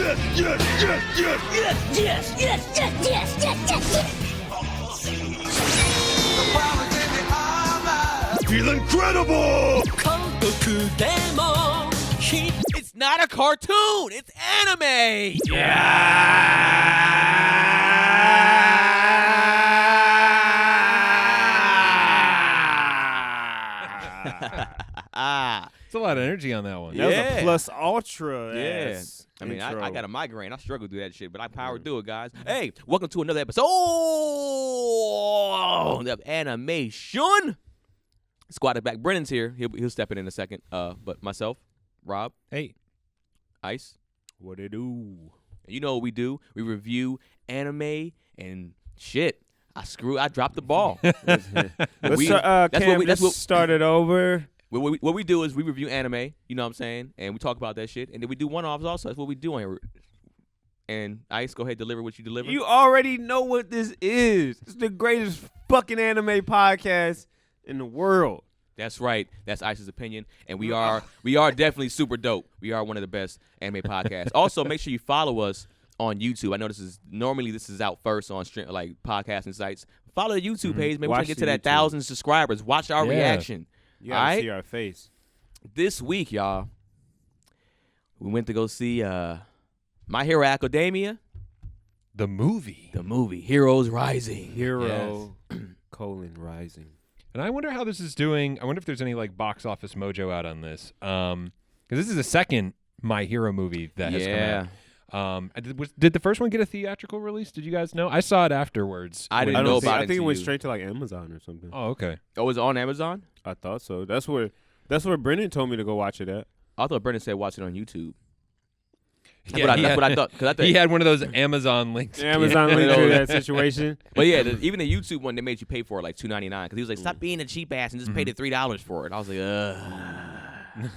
Feel incredible! It's not a cartoon. It's anime. It's a lot of energy on that one. That was a plus ultra. Yeah. I mean, intro. I got a migraine. I struggle to do that shit, but I power through it, guys. Hey, welcome to another episode of AnimeSHUN. Squatted back. Brennan's here. He'll step in a second. But myself, Rob. Hey. Ice. What it do? You know what we do. We review anime and shit. I dropped the ball. Let's start it over. What we do is we review anime, you know what I'm saying? And we talk about that shit. And then we do one-offs also. That's what we do on here. And Ice, go ahead, deliver what you deliver. You already know what this is. It's the greatest fucking anime podcast in the world. That's right. That's Ice's opinion. And we are definitely super dope. We are one of the best anime podcasts. Also, make sure you follow us on YouTube. I know this is out first on like podcasting sites. Follow the YouTube page. Maybe we're trying to get to that 1,000 subscribers. Watch our reaction. You gotta see our face. This week, y'all, we went to go see My Hero Academia. The movie. Heroes Rising. Rising. And I wonder how this is doing. I wonder if there's any like box office mojo out on this. Because this is the second My Hero movie that has come out. Did the first one get a theatrical release? Did you guys know? I saw it afterwards. I didn't know about it. I think it went straight to like Amazon or something. Oh, okay. Oh, was it on Amazon? I thought so. That's where Brennan told me to go watch it at. I thought Brendan said watch it on YouTube. Yeah, that's what I thought. Cause I thought he had one of those Amazon links. Amazon link to that situation. But yeah, even the YouTube one, they made you pay for it like $2.99 because he was like, "Stop being a cheap ass and just pay the $3 for it." I was like,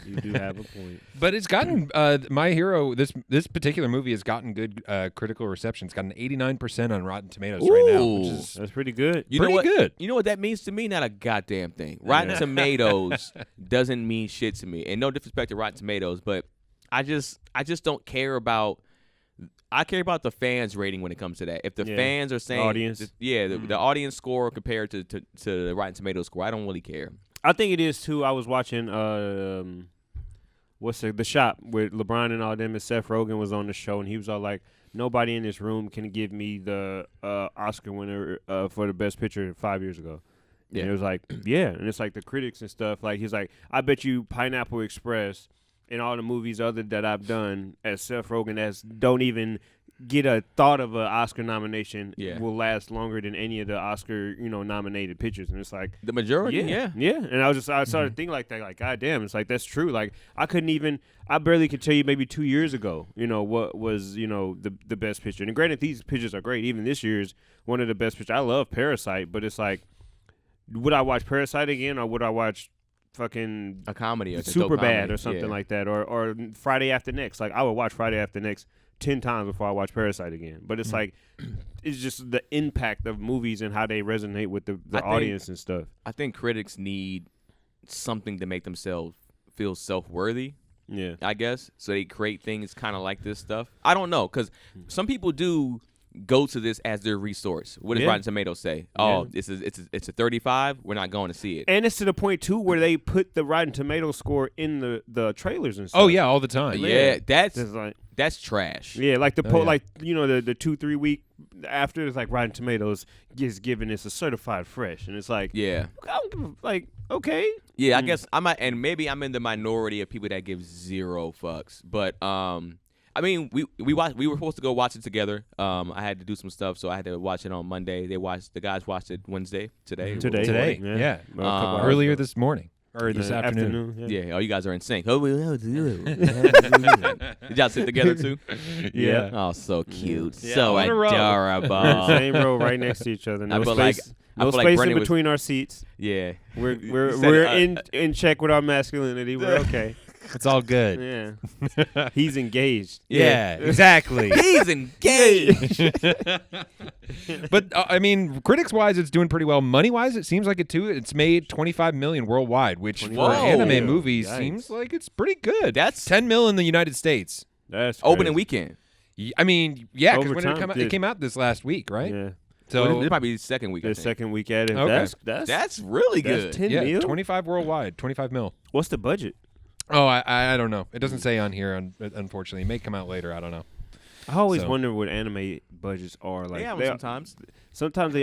You do have a point. But it's gotten My Hero. This particular movie has gotten good critical reception. It's got an 89% on Rotten Tomatoes right now, which is that's pretty good. good. You know what that means to me? Not a goddamn thing. Rotten Tomatoes doesn't mean shit to me, and no disrespect to Rotten Tomatoes, but I just don't care about. I care about the fans' rating when it comes to that. If the fans are saying, the audience score compared to the Rotten Tomatoes score, I don't really care. I think it is too. I was watching The Shop with LeBron and all them, and Seth Rogen was on the show, and he was all like, "Nobody in this room can give me the Oscar winner for the Best Picture 5 years ago." And it was like, and it's like the critics and stuff. Like he's like, "I bet you Pineapple Express and all the movies other that I've done as Seth Rogen don't even get a thought of an Oscar nomination will last longer than any of the Oscar, nominated pictures." And it's like the majority, yeah. And I started thinking like that, like, God damn, it's like that's true. Like I barely could tell you maybe 2 years ago, what was, the best picture. And granted, these pictures are great. Even this year's one of the best pictures. I love Parasite, but it's like, would I watch Parasite again, or would I watch fucking a comedy or Superbad or something like that, or Friday After Next? Like I would watch Friday After Next 10 times before I watch Parasite again. But it's like, it's just the impact of movies and how they resonate with the audience and stuff. I think critics need something to make themselves feel self-worthy. Yeah, I guess. So they create things kind of like this stuff. I don't know, because some people do go to this as their resource. What does Rotten Tomatoes say? Oh, it's a 35. We're not going to see it. And it's to the point too where they put the Rotten Tomatoes score in the trailers and stuff. Oh yeah, all the time. Yeah, that's trash. Yeah, like the the 2-3 week after, it's like Rotten Tomatoes is giving this a certified fresh, and it's like, I don't give like, okay. Yeah, I guess maybe I'm in the minority of people that give zero fucks, but I mean, we were supposed to go watch it together. I had to do some stuff, so I had to watch it on Monday. The guys watched it Wednesday. Today. Yeah. Earlier this morning. Or this afternoon. Yeah. Oh, you guys are in sync. Oh, did y'all sit together too? Yeah. Oh, so cute. So adorable. Same row right next to each other. No space in between our seats. Yeah. We're in check with our masculinity. We're okay. It's all good. Yeah. He's engaged. Yeah, exactly. He's engaged. But I mean, critics-wise, it's doing pretty well. Money-wise, it seems like it too. It's made $25 million worldwide, which for anime movies seems like it's pretty good. That's $10 million in the United States. That's opening weekend. I mean, yeah, because Over when did it time, come out? It came out this last week, right? Yeah. So this might be the second week. I The think. second week at it. Okay. That's really good. That's 10 yeah, mil? 25 worldwide, 25 mil. What's the budget? Oh, I don't know. It doesn't say on here, unfortunately. It may come out later. I don't know. I always So- wonder what anime budgets are like. They have They- them sometimes. Sometimes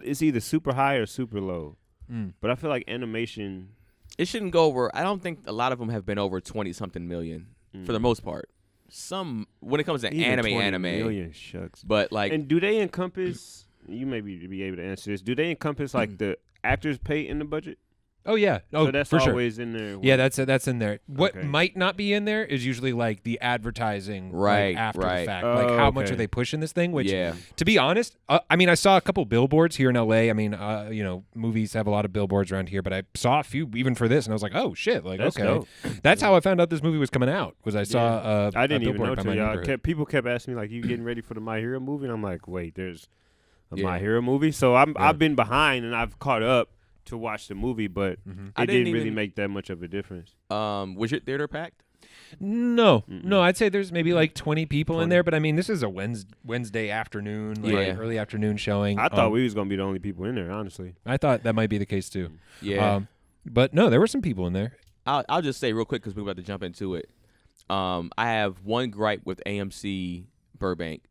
it's either super high or super low. Mm. But I feel like animation. It shouldn't go over. I don't think a lot of them have been over 20-something million for the most part. Some when it comes to Even 20 anime, million, shucks. but like And do they encompass? You may be able to answer this. Do they encompass like the actors' pay in the budget? Oh yeah. Oh, So that's for sure. always in there. Yeah, that's in there. What Okay. might not be in there is usually like the advertising, Right, like, after right. the fact. Oh, Like how much okay. are they pushing this thing? Which, yeah, to be honest, I mean, I saw a couple billboards here in LA. I mean, movies have a lot of billboards around here, but I saw a few even for this, and I was like, oh shit, like That's okay, dope. that's how I found out this movie was coming out. Was I saw I didn't a even know billboard by till my y'all. neighborhood. People kept asking me like, "You getting ready for the My Hero movie?" And I'm like, "Wait, there's a Yeah. My Hero movie." So I've been behind and I've caught up to watch the movie, but I it didn't didn't really even- make that much of a difference. was your theater packed? No, I'd say there's maybe like 20 people in 20. there, but I mean, this is a Wednesday afternoon, like Yeah. early afternoon showing. I thought we was gonna be the only people in there, honestly. I thought that might be the case too. Yeah, But no, there were some people in there. I'll just say real quick because we're about to jump into it. I have one gripe with AMC Burbank.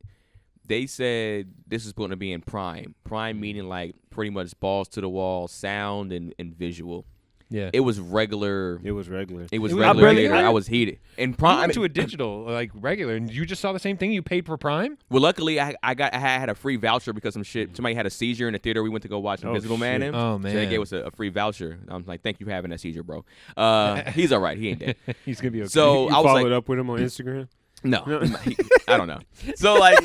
They said this is going to be in Prime. Prime meaning like pretty much balls to the wall, sound and visual. Yeah. It was regular. It was regular. It was It was regular really- theater. I was heated. And I Prime. went to a digital, like regular, and you just saw the same thing. You paid for Prime. Well, luckily I had a free voucher because somebody had a seizure in the theater. We went to go watch Oh, Invisible Man. shit. Oh, So they man. gave us a free voucher. I was like, thank you for having that seizure, bro. He's all right. He ain't dead. He's gonna be okay. So You I was followed like, up with him on Instagram. no, I don't know. So like,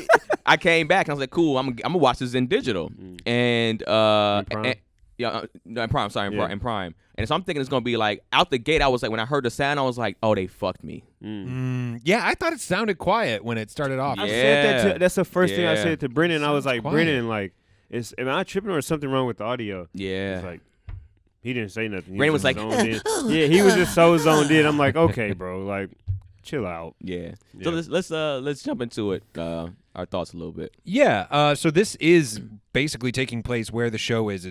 I came back and I was like, cool. I'm gonna watch this in digital and Prime? no, in Prime. Sorry, Yeah. in Prime. And so I'm thinking it's gonna be like out the gate. I was like, when I heard the sound, I was like, oh, they fucked me. Yeah, I thought it sounded quiet when it started off. I said that Yeah. that's the first thing I Yeah. said to Brennan. I was like, quiet. Brennan, like, am I tripping or is something wrong with the audio? Yeah. He's like, he didn't say nothing. He Brennan was just like, zoned in. Yeah, he was just so zoned in. I'm like, okay, bro, like, chill out. Yeah. So let's jump into it. Our thoughts a little bit. Yeah. So this is basically taking place where the show is.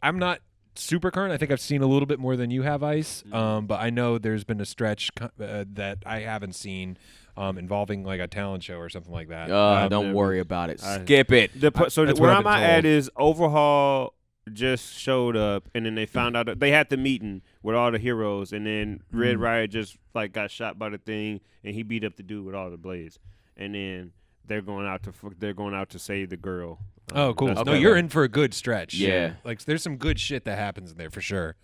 I'm not super current. I think I've seen a little bit more than you have, Ice. But I know there's been a stretch that I haven't seen involving like a talent show or something like that. Don't never- worry about it. I- Skip it. So That's where what I've I'm been at told. is Overhaul just showed up, and then they found out that they had the meeting with all the heroes, and then Red Riot just like got shot by the thing, and he beat up the dude with all the blades, and then they're going out to save the girl. Oh, cool. That's No, the- you're in for a good stretch. Yeah. Like there's some good shit that happens in there for sure.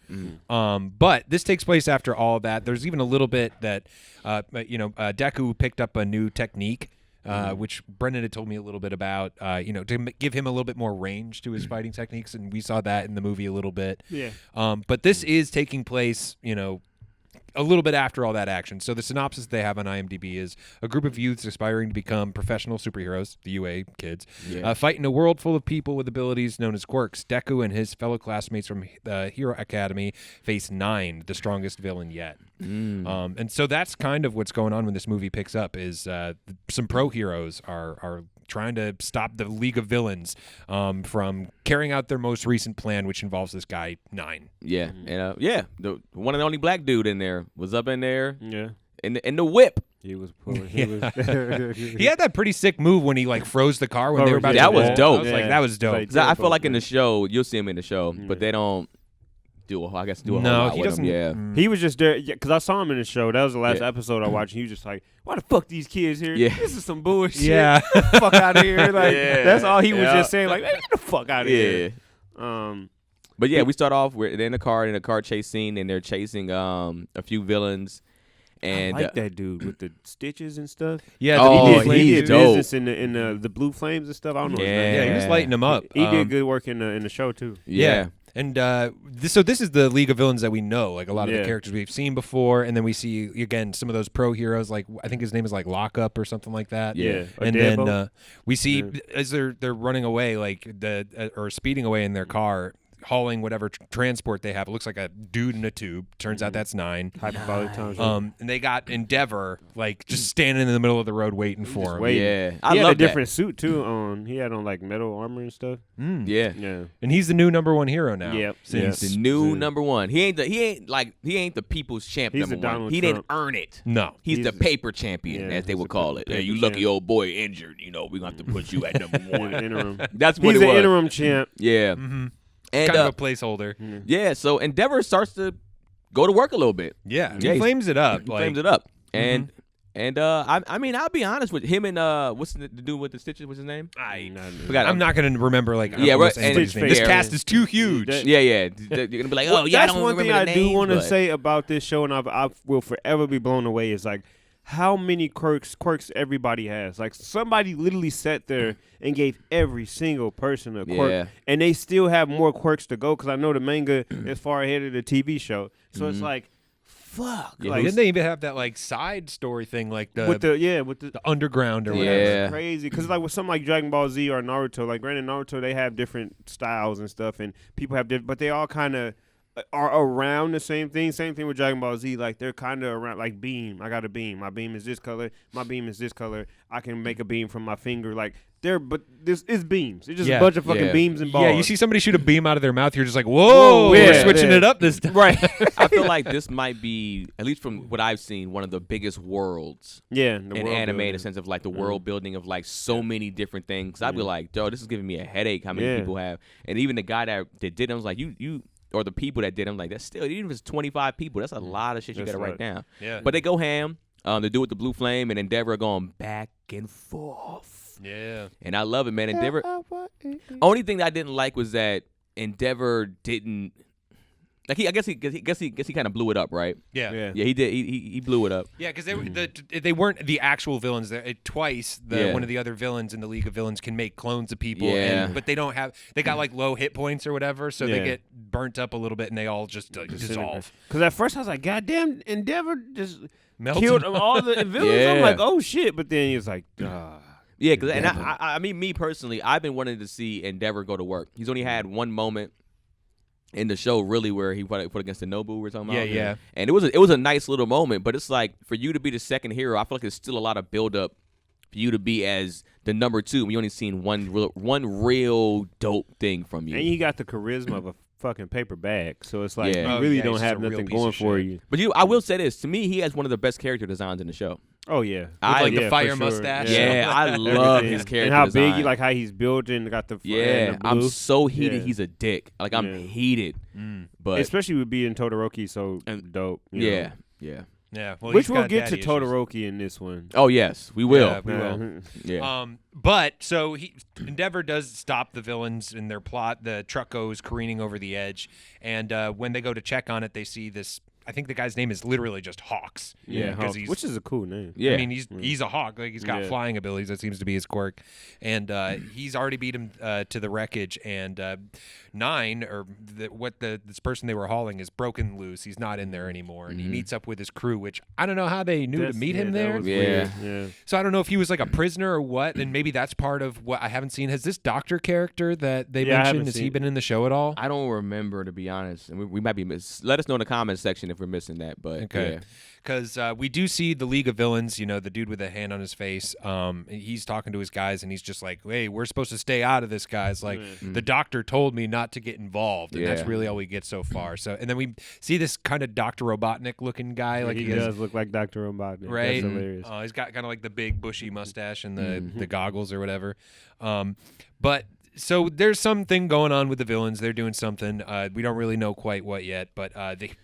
But this takes place after all of that. There's even a little bit that, Deku picked up a new technique, which Brendan had told me a little bit about, to give him a little bit more range to his fighting techniques. And we saw that in the movie a little bit. Yeah. But this is taking place, a little bit after all that action. So the synopsis they have on IMDb is a group of youths aspiring to become professional superheroes, the UA kids, fight in a world full of people with abilities known as quirks. Deku and his fellow classmates from the Hero Academy face Nine, the strongest villain yet. And so that's kind of what's going on when this movie picks up is some pro heroes are trying to stop the League of Villains from carrying out their most recent plan, which involves this guy, Nine. Yeah. And the one and only black dude in there was up in there Yeah. in the whip. He was pulling. He was. He had that pretty sick move when he like froze the car when they were about That to was roll. dope. I was Yeah. like, that was dope. Like, 'Cause I feel like in the show, you'll see him in the show, but they don't do a whole No, lot he with doesn't. him. Yeah. He was just there because I saw him in the show. That was the last Yeah. episode I watched. And he was just like, "Why the fuck these kids here? Yeah. This is some bullshit. Yeah. Fuck out of here!" Like Yeah. that's all he was Yeah. just saying. Like, "Man, get the fuck out of Yeah. here." But yeah, we start off they're in a car chase scene, and they're chasing a few villains. And I like that dude with the stitches and stuff. Yeah, Oh, the he he's did dope. business in the blue flames and stuff. I don't know. his Yeah. name. yeah, he was lighting them up. He did good work in the show too. yeah. And so this is the League of Villains that we know, like a lot of the Yeah. characters we've seen before, and then we see again some of those pro heroes, like I think his name is like Lockup or something like that. Yeah. And Adebo. then we see as they're running away, like or speeding away in their car, hauling whatever transport they have. It looks like a dude in a tube. Turns out that's 9. Hyperbolic times. And they got Endeavor like just standing in the middle of the road waiting for him. waiting. Yeah, He I had love a different suit too. He had on like metal armor and stuff. Yeah. Yeah. And he's the new number 1 hero now. Yep. Since The new number 1. He ain't the people's champ He's the number 1. Donald He didn't Trump. earn it. No. He's the He's- paper champion, yeah, as they he's would the call it. paper Hey, you champ. lucky old boy injured. You know, we're going to have to put you at number 1. Interim. That's what He's it the was. interim champ. Yeah. Mhm. And Kind of a placeholder. yeah, so Endeavor starts to go to work a little bit. Yeah. Yeah, He he's- flames it up. He like, flames it up. And I mean, I'll be honest with him and what's the dude with the stitches? What's his name? Forgot. I'm not going to remember like Yeah, almost right, anybody's and name. Stitch This Face. cast is too huge. That- Yeah, yeah. You're gonna be like, oh yeah, That's I don't one thing remember I the names, do want to but- say about this show, and I will forever be blown away. Is like how many quirks everybody has. Like somebody literally sat there and gave every single person a quirk, Yeah. and they still have more quirks to go. Because I know the manga is far ahead of the TV show, so it's like, fuck. Yeah, like Didn't they even have that like side story thing, like the with the underground or whatever? Yeah. It's crazy because like with something like Dragon Ball Z or Naruto, like granted Naruto, they have different styles and stuff, and people have different, but they all kind of are around the same thing. Same thing with Dragon Ball Z, like they're kind of around. Like beam, I got a beam. My beam is this color. My beam is this color. I can make a beam from my finger. Like but this is beams. It's just Yeah. a bunch of fucking Yeah. beams and balls. Yeah, you see somebody shoot a beam out of their mouth, you're just like, whoa, we're yeah, switching yeah. it up this time. Right. I feel like this might be, at least from what I've seen, one of the biggest worlds yeah, in the world anime in building. the sense of like the world building of like so many different things. I'd be like, yo, this is giving me a headache how many Yeah. people have. And even the guy that did it, I was like, you or the people that did it, I'm like, that's still, even if it's 25 people, that's a lot of shit you That's got to write right. down. Yeah. But they go ham. They do it with the Blue Flame and Endeavor going back and forth. Yeah. And I love it, man. Endeavor. Only thing that I didn't like was that Endeavor didn't. Like I guess he kind of blew it up, right? Yeah. Yeah. Yeah, he did. He blew it up. Yeah, because they weren't the actual villains. Twice, Yeah. one of the other villains in the League of Villains can make clones of people, Yeah. but they don't have. They got like low hit points or whatever, so they Yeah. get burnt up a little bit, and they all just dissolve. Because at first I was like, goddamn, Endeavor just Melted. killed all the villains. I'm Yeah. like, oh shit. But then he was like, ah. Yeah, because and Endeavor. I mean, me personally, I've been wanting to see Endeavor go to work. He's only had one moment in the show, really, where he fought against the Nobu we were talking about. Yeah. And it was a nice little moment, but it's like for you to be the second hero, I feel like there's still a lot of build up for you to be as the number 2. We only seen one real dope thing from you. And you got the charisma of a fucking paper bag. So it's like Yeah. you Oh, really yeah, don't he's have just a real nothing piece going of for shit. you. But I will say this: to me, he has one of the best character designs in the show. Oh yeah, I- like the yeah, fire for sure. mustache. Yeah, I love his character and how design. big, how he's built and got the Yeah, and the I'm blue. so heated. Yeah. He's a dick. Like I'm Yeah. heated. But especially with being Todoroki so And- dope. you yeah, know. yeah. Yeah, well, Which he's we'll got get to daddy issues. Todoroki in this one. Oh yes, we will. Yeah, we will. Yeah. But so Endeavor does stop the villains in their plot. The truck goes careening over the edge, and when they go to check on it, they see this. I think the guy's name is literally just Hawks. Yeah, because Hulk, which is a cool name. Yeah. I mean, he's a hawk. Like he's got Yeah. flying abilities. That seems to be his quirk, and he's already beat him to the wreckage. And 9, or this person they were hauling, is broken loose. He's not in there anymore, and he meets up with his crew. Which I don't know how they knew to meet him that there. was Yeah. weird. Yeah. So I don't know if he was like a prisoner or what, and maybe that's part of what I haven't seen. Has this doctor character that they Yeah, I mentioned, haven't has he seen- been in the show at all? I don't remember, to be honest, and we might be let us know in the comments section if we're missing that. But Okay. yeah. Because we do see the League of Villains, you know, the dude with a hand on his face. He's talking to his guys, and he's just like, hey, we're supposed to stay out of this, guys. Like, the doctor told me not to get involved, and that's Yeah. really all we get so far. So, and then we see this kind of Dr. Robotnik-looking guy. Like he has, does look like Dr. Robotnik. right? That's hilarious. He's got kind of like the big bushy mustache and the goggles or whatever. But so there's something going on with the villains. They're doing something. We don't really know quite what yet. But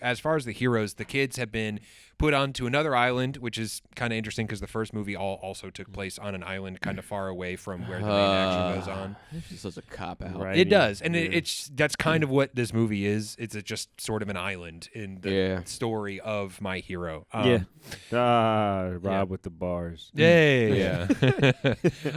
as far as the heroes, the kids have been put onto another island, which is kind of interesting because the first movie also took place on an island kind of far away from where the main action goes on. It's just such a cop out. Right. It does, and Yeah. that's kind of what this movie is. It's just sort of an island in the story of My Hero. Rob with the bars. Yeah.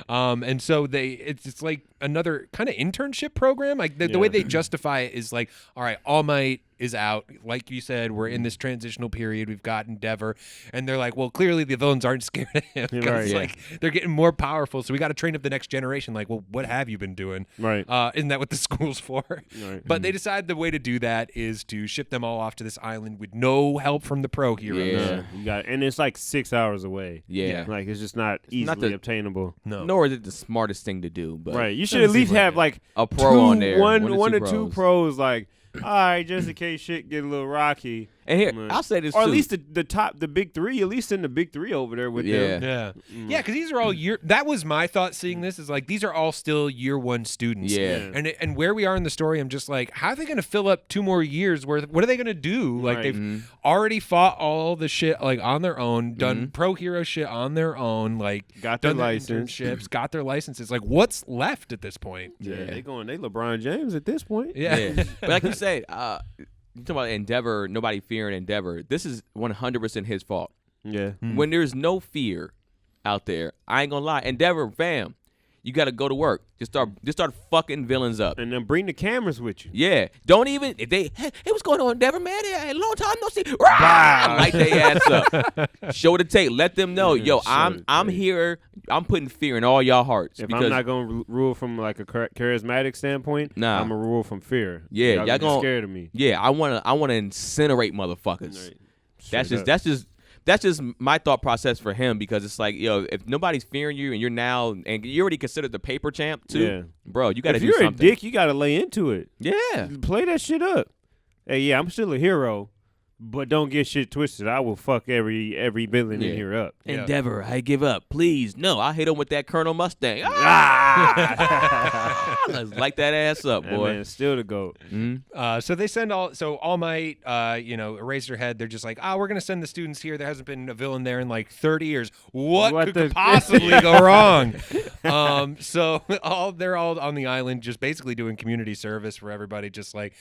And so it's like another kind of internship program. Like the way they justify it is like, all right, All Might is out. Like you said, we're in this transitional period. We've got Endeavor, and they're like, well, clearly the villains aren't scared of him because like they're getting more powerful. So we got to train up the next generation. Like, well, what have you been doing? Right. Isn't that what the school's for? Right. But they decide the way to do that is to ship them all off to this island with no help from the pro heroes. Yeah. You got, and it's like 6 hours away. Yeah. Like it's just not easily obtainable. No. Nor is it the smartest thing to do. But Right. You should at least have like a pro on there. One or or two pros. Like, all right, just in case shit get a little rocky. And here, I'll say this or too. at least the big three. At least in the big three over there with them. Yeah. Yeah, because these are all that was my thought seeing this is like these are all still year one students. Yeah. And where we are in the story, I'm just like, how are they going to fill up 2 more years worth? What are they going to do? Like they've already fought all the shit like on their own, done pro hero shit on their own, like got their done license, internships, got their licenses. Like what's left at this point? Yeah, they LeBron James at this point. Yeah. But like you said, you talk about Endeavor, nobody fearing Endeavor. This is 100% his fault. Yeah. When there's no fear out there, I ain't gonna lie, Endeavor, fam, you got to go to work. Just start fucking villains up. And then bring the cameras with you. Yeah. Don't even if they hey, what's going on, Endeavor, man? A long time no see. Light their ass up. Show the tape. Let them know, yo, I'm here. I'm putting fear in all y'all hearts. If I'm not gonna rule from like a charismatic standpoint, nah, I'm gonna rule from fear. Yeah, y'all gonna be scared of me. Yeah, I wanna incinerate motherfuckers. Right. That's just my thought process for him because it's like, yo, if nobody's fearing you and you're now and you already considered the paper champ too, bro, you got to do something. If you're a dick, you got to lay into it. Yeah, play that shit up. Hey, yeah, I'm still a hero, but don't get shit twisted. I will fuck every villain in here up. Endeavor, I give up. Please, no, I hit him with that Colonel Mustang. Let's light that ass up, boy. Man, still the GOAT. So they send All Might, Eraserhead. They're just like, we're gonna send the students here. There hasn't been a villain there in like 30 years. What could possibly go wrong? So they're all on the island, just basically doing community service for everybody, just like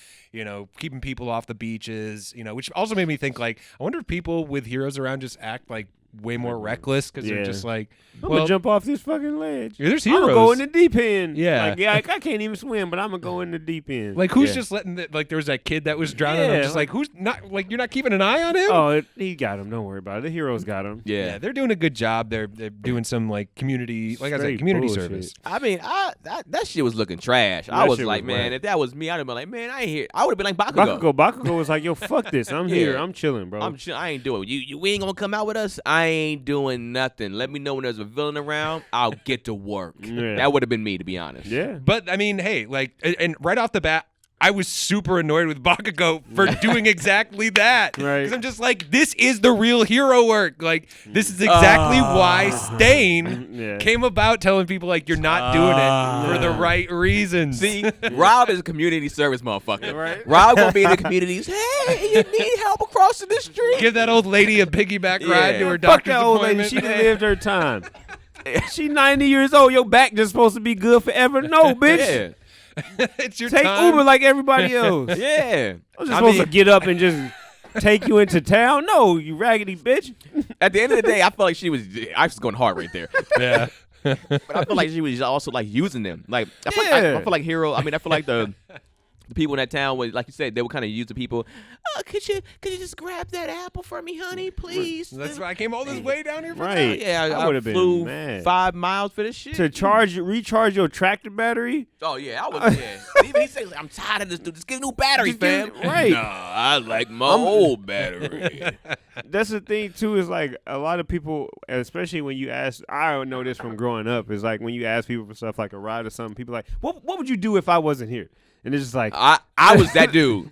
keeping people off the beaches. Which also made me think like, I wonder if people with heroes around just act like way more reckless because they're just like, I'm gonna jump off this fucking ledge. There's heroes. I'm gonna go in the deep end. Yeah, I can't even swim, but I'm gonna go in the deep end. Like who's just letting there was that kid that was drowning. I'm just like, who's not like you're not keeping an eye on him? Oh, he got him. Don't worry about it. The heroes got him. Yeah, they're doing a good job. They're doing some like community, like I said, community service. I mean, that shit was looking trash. I was like, man, if that was me, I'd have been like, man, I ain't here. I would have been like Bakugo. Bakugo was like, yo, fuck this. I'm here. I'm chilling, bro. I ain't doing it. We ain't gonna come out with us. I ain't doing nothing. Let me know when there's a villain around. I'll get to work. That would have been me, to be honest. Yeah. But I mean, hey, like, and right off the bat, I was super annoyed with Bakugo for doing exactly that. Right. Because I'm just like, this is the real hero work. Like, this is exactly why Stain came about telling people, like, you're not doing it for the right reasons. See, Rob is a community service motherfucker. Right? Rob gonna be in the communities. Hey, you need help across the street? Give that old lady a piggyback ride to her doctor's that old appointment. Lady. She done lived her time. She 90 years old. Your back just supposed to be good forever. No, bitch. Yeah. It's your Take time. Uber like everybody else. Yeah. I was just supposed to get up and just take you into town. No, you raggedy bitch. At the end of the day, I felt like I was going hard right there. Yeah. But I feel like she was also like using them. Like I feel like Hero. I mean, I feel like the people in that town was, like you said, they would kind of use the people. Could you just grab that apple for me, honey, please? That's why I came all this way down here for right. that. Yeah, I I flew mad. 5 miles for this shit. To recharge your tractor battery? Oh, yeah, I was Even he said, I'm tired of this dude. Just get a new battery, fam. Right. Nah, I like my old battery. That's the thing, too, is like a lot of people, especially when you ask, I don't know this from growing up, is like when you ask people for stuff like a ride or something, people are like, what would you do if I wasn't here? And it's just like I was that dude.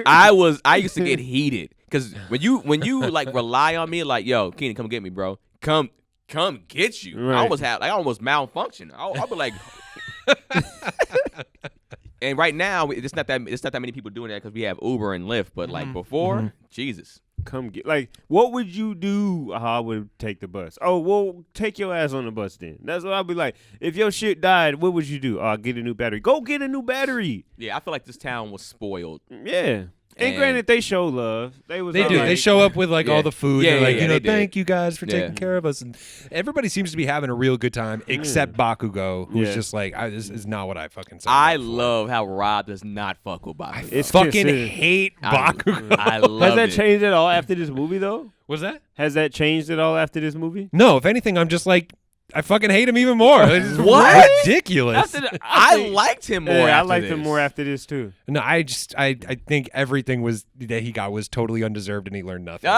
I used to get heated because when you like rely on me, like, yo, Keenan, come get me, bro. Come get you. Right. I almost malfunction. I'll be like, and right now it's not that many people doing that because we have Uber and Lyft. But like before, Jesus. Come get, like, what would you do? I would take the bus. Oh, well, take your ass on the bus then. That's what I'd be like. If your shit died, what would you do? Get a new battery. Go get a new battery. Yeah, I feel like this town was spoiled. Yeah. And granted, they show love. They do. They show up with like all the food. Yeah, They're like, yeah, thank you guys for taking care of us. And everybody seems to be having a real good time, except Bakugo, who's just like, this is not what I fucking said. I love how Rob does not fuck with Bakugo. I fucking hate Bakugo. I love Has that it. changed at all after this movie, though? Was that? Has that changed at all after this movie? No, if anything, I'm just like, I fucking hate him even more. It's What? ridiculous. I liked him more. Yeah, I after liked this. him more after this too. No, I think everything that he got was totally undeserved, and he learned nothing.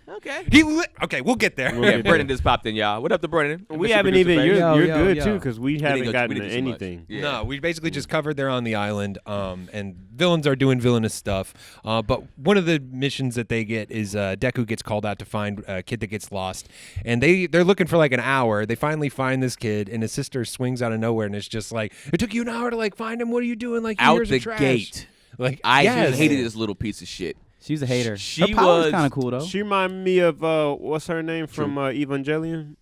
Okay. Okay, we'll get there. Yeah, Brennan just popped in, y'all. What up to Brennan? We Mr. haven't Producer even. Face. You're Yo, good yo. too, because we haven't gotten to too much. anything. Yeah. No, we basically just covered they're on the island, and villains are doing villainous stuff. But one of the missions that they get is Deku gets called out to find a kid that gets lost, and they're looking for like an hour. They finally find this kid, and his sister swings out of nowhere, and it's just like, it took you an hour to like find him. What are you doing? Like Out years the of trash. gate. Like I yes. hated this little piece of shit. She's a hater. She Her power's was- kind of cool though. She reminded me of what's her name from Evangelion?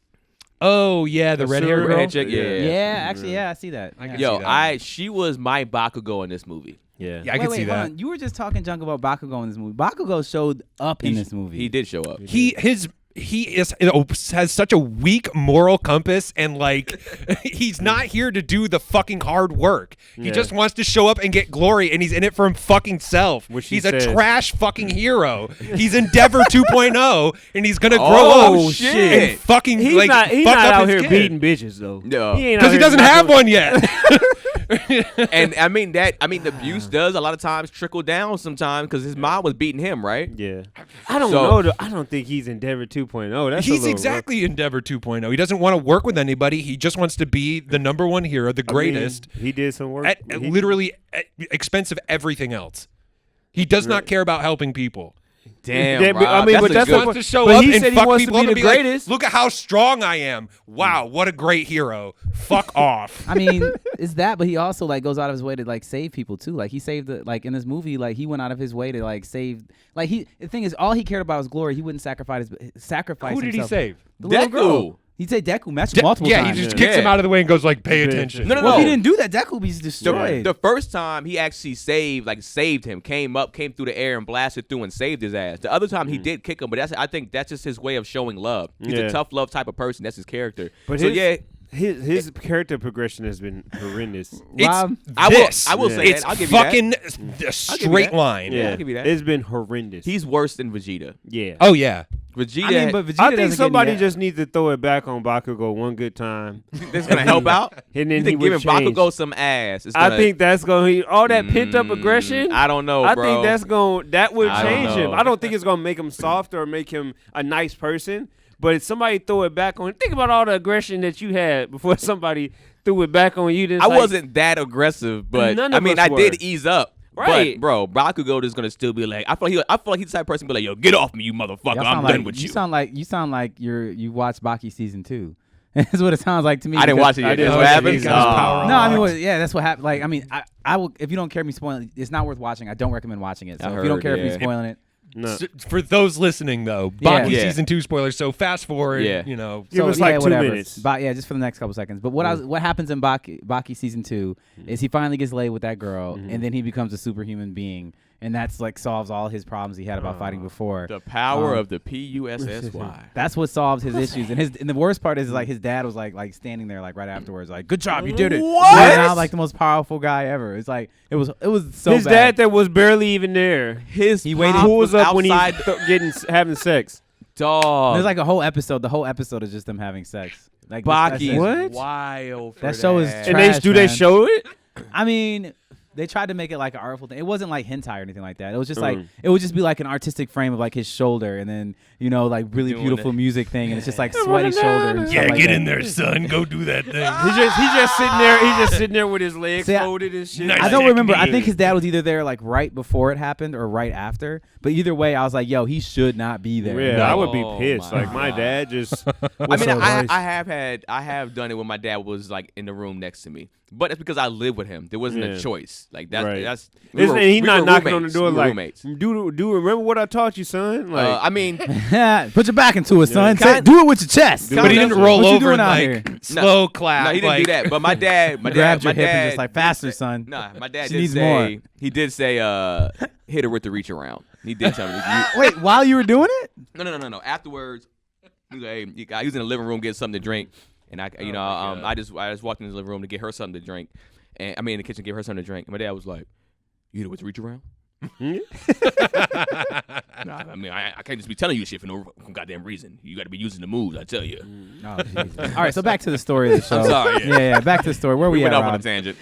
Oh yeah, the red-haired girl. Redhead chick, yeah. Actually, I see that. I can Yo, see that. she was my Bakugo in this movie. Yeah. Yeah, I can see hold that. on. You were just talking junk about Bakugo in this movie. Bakugo showed up in this movie. He did show up. He has such a weak moral compass, and like he's not here to do the fucking hard work. He just wants to show up and get glory, and he's in it for him fucking self. Which he's he a says. trash fucking hero. He's Endeavor 2.0, and he's gonna grow Oh, up shit. and fucking He's like not. He's fuck not up out his here kid. beating bitches though. No. He ain't out Because he here doesn't knocking- have one yet. And the abuse does a lot of times trickle down sometimes because his mom was beating him, right? Yeah. I don't know. I don't think he's Endeavor 2.0. That's a He's little exactly Endeavor 2.0. He doesn't want to work with anybody. He just wants to be the number one hero, the rough. I mean, greatest. he did some work. At He- literally at expense of everything else. He does not care about helping people. Damn, Yeah, but, I Rob, mean, that's but a that's He good- what- wants to show but up he and said he fuck wants to people be up and the be like, greatest. look at how strong I am. Wow, what a great hero. Fuck off. I mean, it's that, but he also like goes out of his way to like save people too. Like he saved like in this movie, like he went out of his way to like save. Like the thing is, all he cared about was glory. He wouldn't sacrifice Who did he himself. save? The little girl. He'd say Deku multiple Yeah, times. he just Yeah. kicks him out of the way and goes like, pay attention. No, no, Well, no. if he didn't do that, Deku be destroyed. The first time he actually saved him, came through the air and blasted through and saved his ass. The other time he did kick him, but I think that's just his way of showing love. He's a tough love type of person. That's his character. But so his character progression has been horrendous. Rob, I will say it's that. I'll give you that. fucking a straight line. Yeah, I'll give you that. It's been horrendous. He's worse than Vegeta. yeah. Oh, yeah. Vegeta, I mean, but Vegeta I think doesn't get somebody any- just needs to throw it back on Bakugo one good time. that's gonna help out. And then You he think would giving change. Bakugo some ass? Is I gonna, think that's going to all that pent up aggression. I don't know, I bro. think that would I don't change him. know. I don't think it's gonna make him soft or make him a nice person. But if somebody throw it back on, think about all the aggression that you had before somebody threw it back on you. I wasn't that aggressive, but None I of mean, us I did were. ease up. Right. But, bro, Bakugo is gonna still be like, I feel like he's the type of person be like, yo, get off me, you motherfucker. Y'all I'm sound done like, with you. You sound like you watched Baki season 2. That's what it sounds like to me. I didn't because- watch it yet. I didn't That's watch what it happened. either. Power No, I mean, Rocks. yeah, that's what happened. Like, I mean, I will. If you don't care me spoiling, it's not worth watching. I don't recommend watching it. So I if you don't heard, care if yeah. you're spoiling it, No. For those listening, though, Yeah. Baki Yeah. season 2 spoilers. So fast forward, Yeah. you know. Give so, us like 2 whatever. minutes. Just for the next couple seconds. But what happens in Baki season 2 is he finally gets laid with that girl, and then he becomes a superhuman being, and that's like solves all his problems he had about fighting before. The power of the PUSSY. That's what solves his issues. And the worst part is like his dad was like standing there like right afterwards, like, good job, you did it. What? You're now like the most powerful guy ever. It's like it was so His bad. dad that was barely even there. He waited- pop Pulls was up when outside he's having sex. dog. There's like a whole episode. The whole episode is just them having sex. Like Baki is What? wild for That show is And trash, they man. show it? I mean, they tried to make it like an artful thing. It wasn't like hentai or anything like that. It was just like it would just be like an artistic frame of like his shoulder, and then like really Doing beautiful it. music thing, and it's just like sweaty shoulder. And stuff like that. there, son. Go do that thing. He's just sitting there. He's just sitting there with his legs See, folded and shit. Nice I don't remember. I technique. think his dad was either there like right before it happened or right after. But either way, I was like, yo, he should not be there. Yeah, No. I would be Oh pissed. my Like my God. dad just. I mean, so nice. I have done it when my dad was like in the room next to me, But that's because I live with him. There wasn't a choice. Like that's Right. that's. He's not knocking on the door like, roommates. do remember what I taught you, son? Like, I mean, Put your back into it, son. Kind- Do it with your chest. But he didn't roll What you over doing and out like here? slow clap. no, he didn't do that. But my dad, Grabbed your hip and dad just like faster, son. Nah, my dad She did needs say more. he did say hit her with the reach around. He did tell me. Wait, while you were doing it? No. Afterwards, he was like, hey, he was in the living room getting something to drink, and I just walked in the living room to get her something to drink, and I mean in the kitchen to give her something to drink. And my dad was like, "You hit her with the reach around." Nah, I mean, I can't just be telling you shit for no goddamn reason. You got to be using the moves, I tell you. Oh, Jesus. All right, so back to the story of the show. I'm sorry. Yeah, back to the story. Where We we went at, off on a Rob? tangent.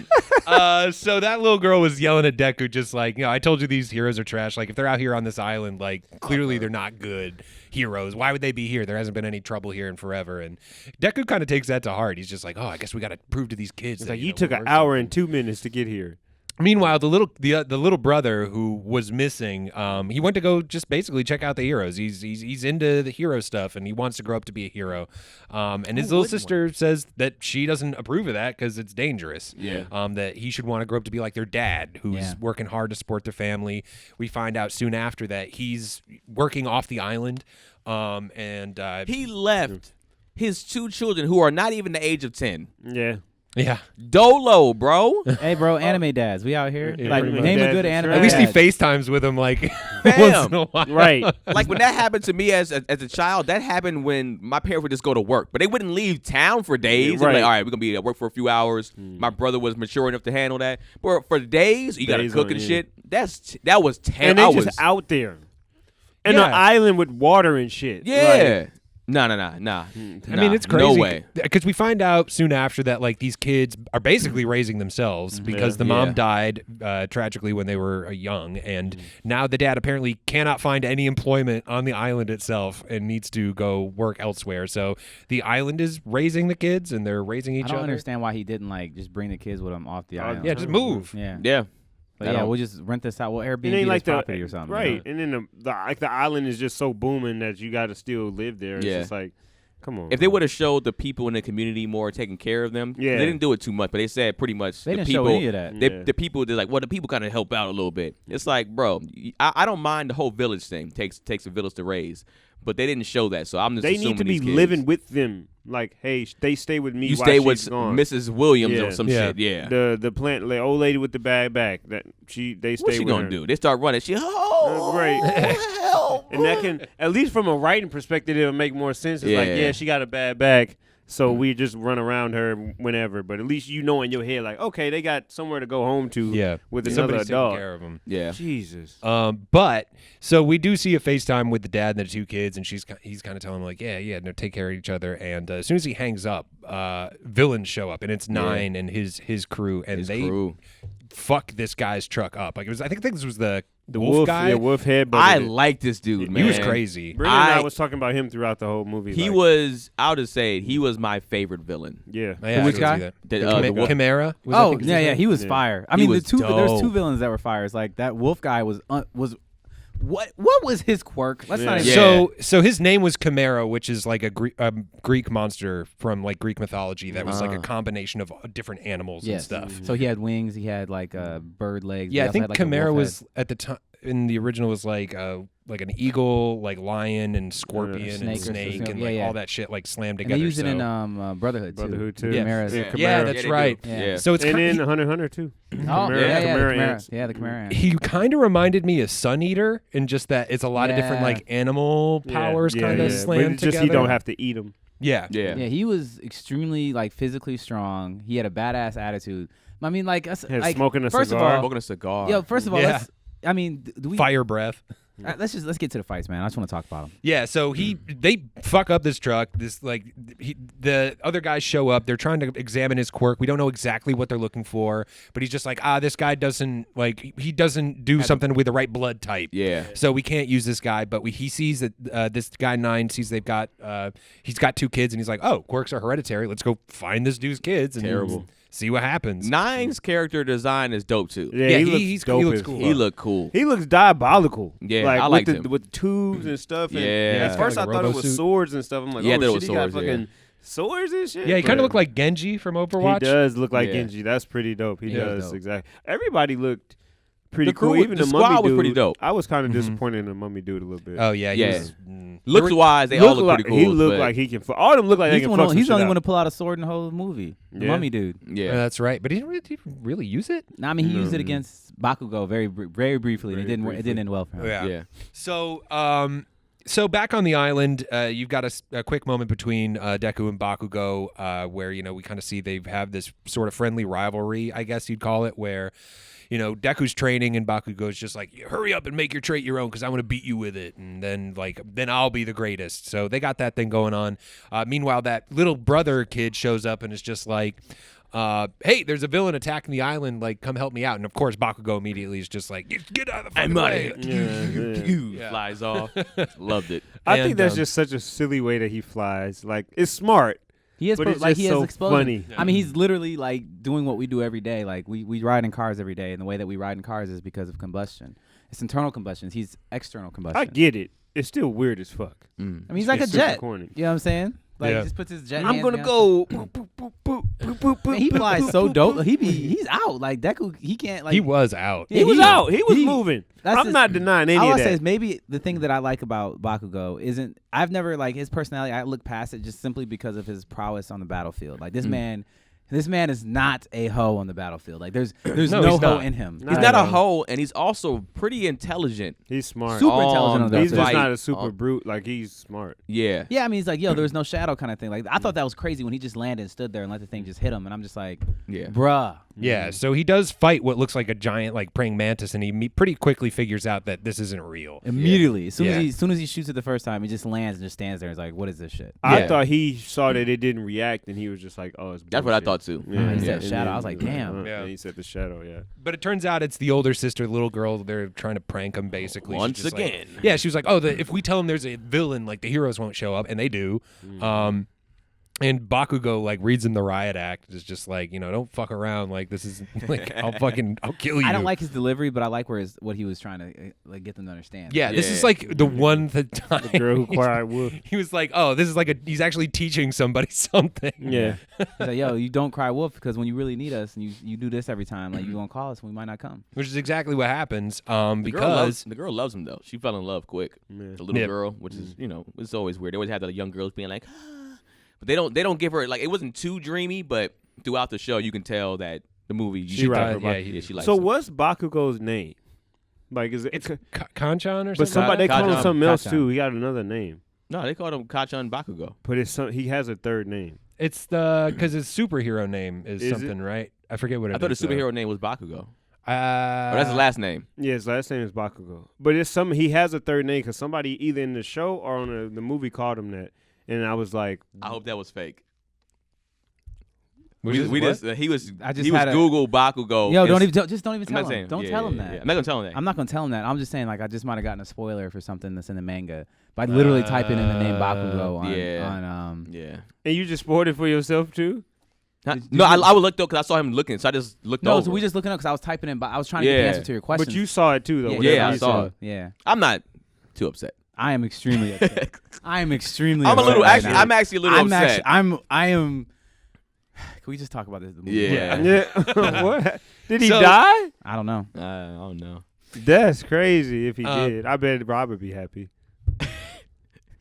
So that little girl was yelling at Deku, just like, I told you these heroes are trash. Like, if they're out here on this island, like, clearly they're not good heroes. Why would they be here? There hasn't been any trouble here in forever. And Deku kind of takes that to heart. He's just like, I guess we got to prove to these kids. it's that, like you know, took we're an worth hour something. and 2 minutes to get here. Meanwhile, the little brother who was missing, he went to go just basically check out the heroes. He's into the hero stuff, and he wants to grow up to be a hero. And his little sister says that she doesn't approve of that because it's dangerous. Yeah. That he should want to grow up to be like their dad, who's working hard to support their family. We find out soon after that he's working off the island, and He left his 2 children who are not even the age of 10. Yeah. yeah. Dolo, bro. Hey, bro, anime dads, we out here. Yeah, Like, anime name a dads good is anime. right. At least he dad. FaceTimes with him like Bam. once in a while. Right. Like when that happened to me as a child, that happened when my parents would just go to work, but they wouldn't leave town for days. They'd be Right. Like, all right, we're gonna be at work for a few hours. My brother was mature enough to handle that, but for days you gotta Days cook on and end. shit. That was And terrible. they just out there. And Yeah. an island with water and shit. Yeah. Nah. I mean, it's crazy. No way. Because we find out soon after that, like, these kids are basically raising themselves because the mom died tragically when they were young. And now the dad apparently cannot find any employment on the island itself and needs to go work elsewhere. So the island is raising the kids and they're raising each I don't other. understand why he didn't, like, just bring the kids with him off the island. Yeah, just move. Yeah. Yeah. But yeah, we'll just rent this out. We'll Airbnb It ain't like this property or something. Right. And then the island is just so booming that you got to still live there. It's just like, come on. If they would have showed the people in the community more taking care of them, Yeah. they didn't do it too much, but they said pretty much They the didn't people, show any of that. Yeah. the people, they're like, well, the people kind of help out a little bit. It's like, bro, I don't mind the whole village thing. Takes a village to raise, but they didn't show that. So I'm just They assuming need to be these kids, living with them. Like, hey, they stay with me You while stay she's with gone. Mrs. Williams Yeah. or some Yeah. shit. Yeah. The plant, like, old lady with the bag back. They stay What's she with gonna her. do? They start running. She Right. help. And that can, at least from a writing perspective, it'll make more sense. It's like, Yeah. yeah, she got a bad back, so we just run around her whenever. But at least you know in your head, like, okay, they got somewhere to go home to Yeah. with another Somebody's taking dog. care of them. Yeah. Jesus. But so we do see a FaceTime with the dad and the 2 kids, and he's kind of telling him like, yeah, no, take care of each other. And as soon as he hangs up, villains show up, and it's Nine and his crew, and His they crew. fuck this guy's truck up. Like, it was, I think this was the wolf guy. Yeah, wolf head. I like this dude, man. He was crazy. Brendan and I I- was talking about him throughout the whole movie. He like, was. I'll just say it. He was my favorite villain. Yeah. Yeah, Which I can guy? see that. The wolf- Chimera. Was, I Oh, think, his yeah, name? he was Yeah. fire. I He mean, was there's 2 dope. villains that were fire. It's like that wolf guy was what was his quirk? Let's not even. Yeah. So his name was Chimera, which is like a Greek monster from like Greek mythology that was like a combination of different animals and Yes. stuff. So he had wings. He had like bird legs. Yeah, He I also think had, like, a Chimera wolf was head. at the time in the original was like an eagle, like lion and scorpion Snake or and snake something. and Yeah, like yeah. all that shit like slammed And together. they used it so. in Brotherhood too. Brotherhood too. Yeah. Chimera's- Yeah. Yeah, they that's do. right. Yeah. So it's And kind then Hunter too. Oh, Chimera- yeah, Chimera Chimera. ants. Yeah, the Chimera ants. he kind of reminded me of Sun Eater in just that it's a lot of different Yeah. like animal powers kind of But slammed it's just together. you don't have to eat them. Yeah. Yeah. Yeah, he was extremely like physically strong. He had a badass attitude. I mean, like, like smoking a first cigar. of all, Smoking a cigar. yo, first of all, Yeah. do we? Fire breath. Let's get to the fights, man. I just want to talk about them. Yeah, so they fuck up this truck. The other guys show up. They're trying to examine his quirk. We don't know exactly what they're looking for, but he's just like, this guy doesn't he doesn't do something with the right blood type. Yeah. So we can't use this guy. But he sees that this guy 9 sees he's got 2 kids, and he's like, oh, quirks are hereditary. Let's go find this dude's kids and Terrible. see what happens. Nine's character design is dope too. Yeah, he looks dope looks as cool. fuck. He looked cool. He looks diabolical. Yeah, like, I with liked the, him. with tubes and stuff. And Yeah. at first Like I a thought it robo was suit. swords and stuff. I'm like, Yeah, I oh thought it shit, was he got swords, yeah. fucking swords and shit. Yeah, he kind but of looked like Genji from Overwatch. He does look like Yeah. Genji. That's pretty dope. He Yeah, does dope. exactly. Everybody looked pretty The crew cool. was- Even the the squad mummy was dude. pretty dope. I was kind of disappointed in the mummy dude a little bit. Oh yeah, he Yeah. was, Looks wise, they all look like, pretty cool. He looked but- like he can. All of them look like they He's, can one fuck of, some he's the shit only out. one to pull out a sword in the whole movie. The Yeah. mummy dude. Yeah. that's right. But he didn't really use it. No, I mean, he used it No. against Bakugo very briefly. Very It didn't. It briefly. didn't end well for him. Yeah. So back on the island, you've got a quick moment between Deku and Bakugo, where we kind of see they have this sort of friendly rivalry, I guess you'd call it, where Deku's training and Bakugo's just like, hurry up and make your trait your own because I want to beat you with it, and then I'll be the greatest. So they got that thing going on. Meanwhile, that little brother kid shows up and is just like, hey, there's a villain attacking the island. Like, come help me out. And of course, Bakugo immediately is just like, get out of the fucking way. Yeah. Flies off. Loved it. I And, think that's just such a silly way that he flies. Like, it's smart. He is But it's like just he so has explosion. funny. I mean, he's literally like doing what we do every day. Like we ride in cars every day, and the way that we ride in cars is because of combustion. It's internal combustion. He's external combustion. I get it. It's still weird as fuck. I mean, he's like It's a super jet. corny. You know what I'm saying? Like Yeah. he just puts his jet. I'm hands gonna down. go. Boop, boop, boop, boop, boop, boop, boop, Man, he boop, flies boop, so boop, dope. boop. He's out. Like Deku, he can't. Like He was out. Yeah, He was out. He was moving. that's I'm his- not denying any All of I say that. is maybe the thing that I like about Bakugo isn't I've never like his personality. I look past it just simply because of his prowess on the battlefield. Like this man is not a hoe on the battlefield. Like there's No, no he's hoe not. in him. Not He's I not a know. hoe, and he's also pretty intelligent. He's smart. Super intelligent on the He's just battlefield. not a super brute. Like, he's smart. Yeah. Yeah, I mean, he's like, yo, there was no shadow kind of thing. Like, I thought that was crazy when he just landed and stood there and let the thing just hit him. And I'm just like, Yeah. bruh. Yeah, so he does fight what looks like a giant, like praying mantis, and he pretty quickly figures out that this isn't real. Immediately. As Yeah. soon as he shoots it the first time, he just lands and just stands there and is like, what is this shit? I Yeah. thought he saw that it didn't react, and he was just like, "Oh, it's." That's what I bullshit. thought too. Yeah, He said and shadow. then- I was like, damn. Yeah. And he said the shadow. Yeah. But it turns out it's the older sister, the little girl. They're trying to prank him, basically. She's Once just like- again. yeah, she was like, "Oh, if we tell him there's a villain, like the heroes won't show up," and they do. And Bakugo like reads him the riot act. Is just like, don't fuck around. Like this is like I'll kill you. I don't like his delivery, but I like what he was trying to like get them to understand. Yeah, this is Yeah. like the one time The girl who cried wolf. he was like, "Oh, this is like he's actually teaching somebody something." Yeah. He's like, yo, you don't cry wolf because when you really need us and you do this every time, like you gonna call us and we might not come. Which is exactly what happens. Because Because the girl loves him though. She fell in love quick. Yeah. The little Yeah. girl, which is it's always weird. They always have the young girls being like, but they don't give her like it wasn't too dreamy, but throughout the show you can tell that the movie She right. Yeah, she likes So him. what's Bakugo's name? Like, is it? it's Kanchan or but something. somebody they call him Kachan. something else Kachan. too. He got another name, No, they called him Kachan Bakugo. but he has a third name. It's because his superhero name is Is something, right? I forget what it I is. thought his superhero name was Bakugo. Oh, Oh, that's his last name. Yeah, his last name is Bakugo, but it's some. He has a third name because somebody either in the show or on the movie called him that, and I was like, I hope that was fake. Which is We what? just he was I just he was had a- Google Bakugo. Yo, and- don't even I'm tell not him. saying- Don't yeah, tell him yeah, that. yeah. I'm not gonna tell him that. I'm not gonna tell him that. I'm just saying like I just might have gotten a spoiler for something that's in the manga by literally typing in the name Bakugo on yeah. Yeah. and you just spoiled it for yourself too. No, I would look though because I saw him looking, so I just looked No, over. so we just looking up because I was typing in, but I was trying to get the Yeah. answer to your question. But you saw it too, though. Yeah, whatever yeah, I you saw said. it. Yeah, I'm not too upset. I am extremely upset. I am extremely. I'm a upset little right actually. now. I'm actually a little upset. I am. Can we just talk about this? Yeah. Yeah. What? Did he So- die? I don't know. I don't know. That's crazy. If he did, I bet Rob would be happy.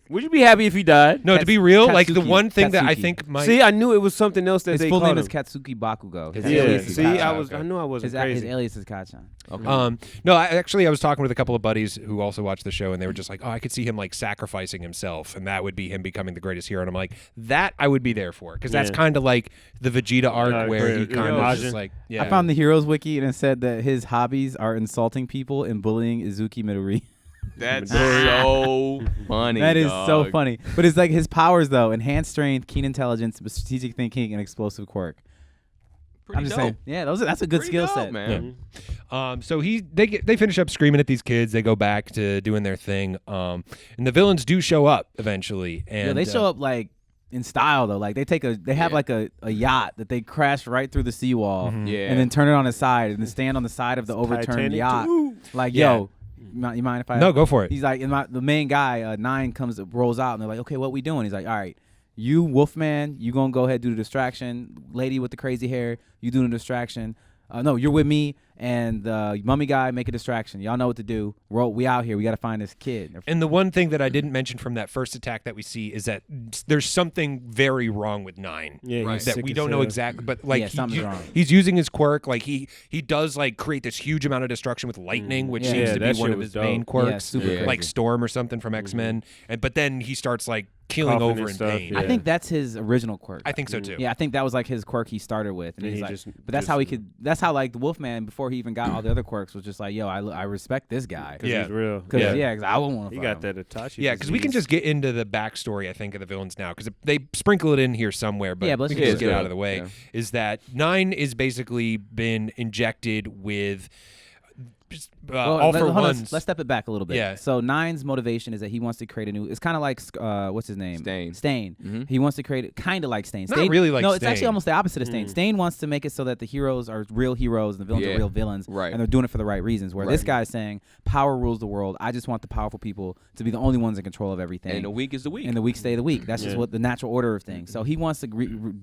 Would you be happy if he died? No, to be real, like the Katsuki. one thing that I Katsuki. think might. See, I knew it was something else that His they full called name him. is Katsuki Bakugo. His His Yeah. alias is See, Kachan. I knew I wasn't His crazy. alias is Kachan. Okay. No, I was talking with a couple of buddies who also watched the show, and they were just like, "Oh, I could see him like sacrificing himself, and that would be him becoming the greatest hero." And I'm like, "That I would be there for," because that's Yeah. kind of like the Vegeta arc where he yeah, kind of Majin. just like, yeah. I found the Heroes wiki and it said that his hobbies are insulting people and bullying Izuki Midori. That's so funny. That is so dog. funny. But it's like his powers though: enhanced strength, keen intelligence, strategic thinking, and explosive quirk. Pretty I'm just dope. saying, yeah, that's a good Pretty skill dope, set. man. So they finish up screaming at these kids. They go back to doing their thing. And the villains do show up eventually. And Yeah, they show up like in style though. Like they have Yeah. like a yacht that they crash right through the seawall Yeah. and then turn it on its side and then stand on the side of the overturned Titanic yacht. too. Like, Yeah. yo, you mind if I? No, go for it. He's like, the main guy, Nine rolls out and they're like, okay, what we doing? He's like, all right, You, Wolfman, you gonna go ahead do the distraction. Lady with the crazy hair, you doing the distraction. No, you're with me and the mummy guy make a distraction. Y'all know what to do. We out here. We got to find this kid. And the one thing that I didn't mention from that first attack that we see is that there's something very wrong with 9. Yeah, Right. he's That sick we as don't know hell. exactly, but like something's wrong. he's using his quirk. Like he does like create this huge amount of destruction with lightning, which Yeah. seems Yeah, to that be one shit of was his dope. main Yeah, quirks, super Yeah. like crazy. Storm or something from X-Men. But then he starts like keeling Coughing over and in stuff, pain. yeah. I think that's his original quirk. I think so too. Yeah, I think that was like his quirk he started with, and And he's he like, just- but that's just- how he could. That's how like the Wolfman before he even got all the other quirks was just like, yo, I respect this guy. 'Cause Yeah. he's real. Cause Yeah. cause I wouldn't want to. He got that Itachi. Yeah, because we can disease. just get into the backstory, I think, of the villains now, because they sprinkle it in here somewhere, but Yeah, but let's we can just just do get it. out of the way. Yeah. Is that 9 is basically been injected with all for hold on, ones. let's step it back a little bit. Yeah. So 9's motivation is that he wants to create a new. It's kind of like what's his name? Stain. Stain. Mhm. He wants to create it kind of like Stain. Not Stain really like No, it's Stain. actually almost the opposite of Stain. Mm. Stain wants to make it so that the heroes are real heroes and the villains Yeah. are real villains. Right. And they're doing it for the right reasons. Where this Right. guy's saying power rules the world. I just want the powerful people to be the only ones in control of everything. And the week is the week. And the weak stay the weak. That's just Yeah. what the natural order of things. So he wants to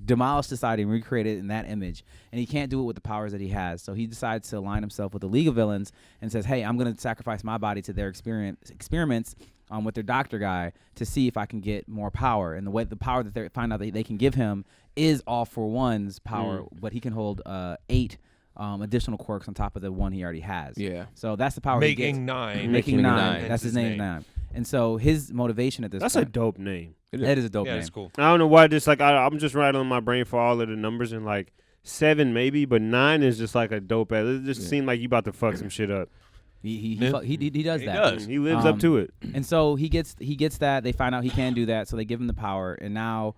demolish society and recreate it in that image. And he can't do it with the powers that he has. So he decides to align himself with the League of Villains and says, hey, I'm going to sacrifice my body to their experiments with their doctor guy to see if I can get more power. And the power that they find out that they can give him is all for one's power, but he can hold 8 additional quirks on top of the one he already has. Yeah. So that's the power he gets. making 9. Making 9. Hence That's his name. 9. And so his motivation at this That's a point. dope name. That is a dope Yeah, name. it's cool. I don't know why. Just like I'm just rattling my brain for all of the numbers and like 7 maybe, but 9 is just like a dope ass. It just seemed like you about to fuck some shit up. He Yeah. does He that. does. He lives up to it. And so he gets that. They find out he can do that, so they give him the power. And now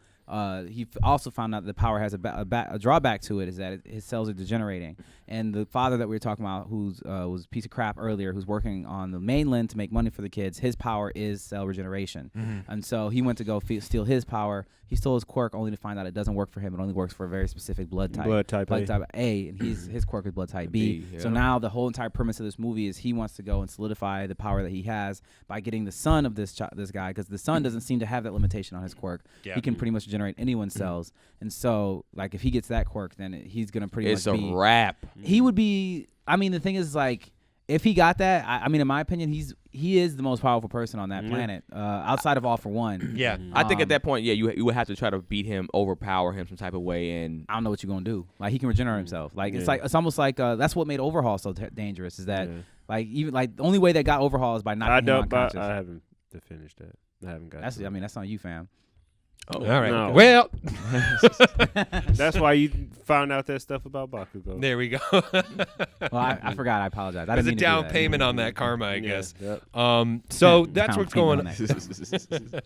he also found out the power has a drawback to it, is that his cells are degenerating. And the father that we were talking about, who's was a piece of crap earlier, who's working on the mainland to make money for the kids, his power is cell regeneration. And so he went to go steal his power. He stole his quirk only to find out it doesn't work for him. It only works for a very specific blood type. Blood type A, and his quirk is blood type B. B, So yeah. now the whole entire premise of this movie is he wants to go and solidify the power that he has by getting the son of this guy, because the son doesn't seem to have that limitation on his quirk. Yeah. He can pretty much generate anyone's cells. And so, like, if he gets that quirk, then he's gonna pretty It's much a be. wrap. He would be. I mean, the thing is, like, if he got that, I mean, in my opinion, he is the most powerful person on that planet, outside of All for One. Yeah. I think at that point, yeah, you would have to try to beat him, overpower him some type of way, and I don't know what you're gonna do. Like, he can regenerate himself. Like, it's almost like that's what made Overhaul so dangerous. Is that like even like the only way that got Overhaul is by knocking him unconscious. I haven't finished that. I haven't got. That's to it. I mean that's on you, fam. All right. No. Well, That's why you found out that stuff about Bakugo. there we go. Well, I forgot. I apologize. I There's didn't a mean to do down that. payment on that karma, I Yeah, guess. yep. So that's Down what's payment going on on. that.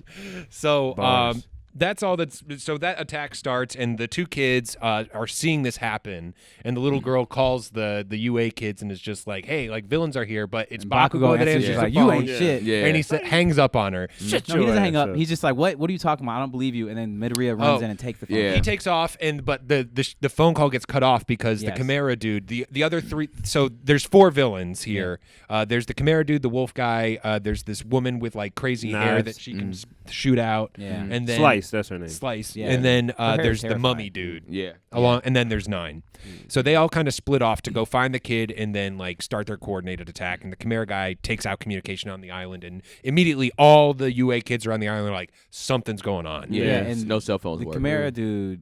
So Bars. that's all that's so that attack starts and the two kids are seeing this happen and the little girl calls the UA kids and is just like, hey, like villains are here, but it's And Bakugo that answers, answers she's the like, phone. you ain't Yeah. shit. yeah, And he hangs up on her. Shut No, he your doesn't hang ass up. He's just like, what are you talking about? I don't believe you. And then Midoriya runs in and takes the phone. Yeah. He takes off, but the phone call gets cut off because Yes. the Chimera dude, the other three. So there's 4 villains here. There's the Chimera dude, the wolf guy. There's this woman with like crazy hair Knives. that she can shoot out. Yeah. And then Slice. That's her name. Slice. Yeah. And then Her hair there's is the terrifying. mummy dude. yeah. And then there's 9. So they all kind of split off to go find the kid and then like start their coordinated attack. And the Chimera guy takes out communication on the island, and immediately all the UA kids around the island are like, something's going on. Yeah, Yeah, and and no cell phones The work. Chimera dude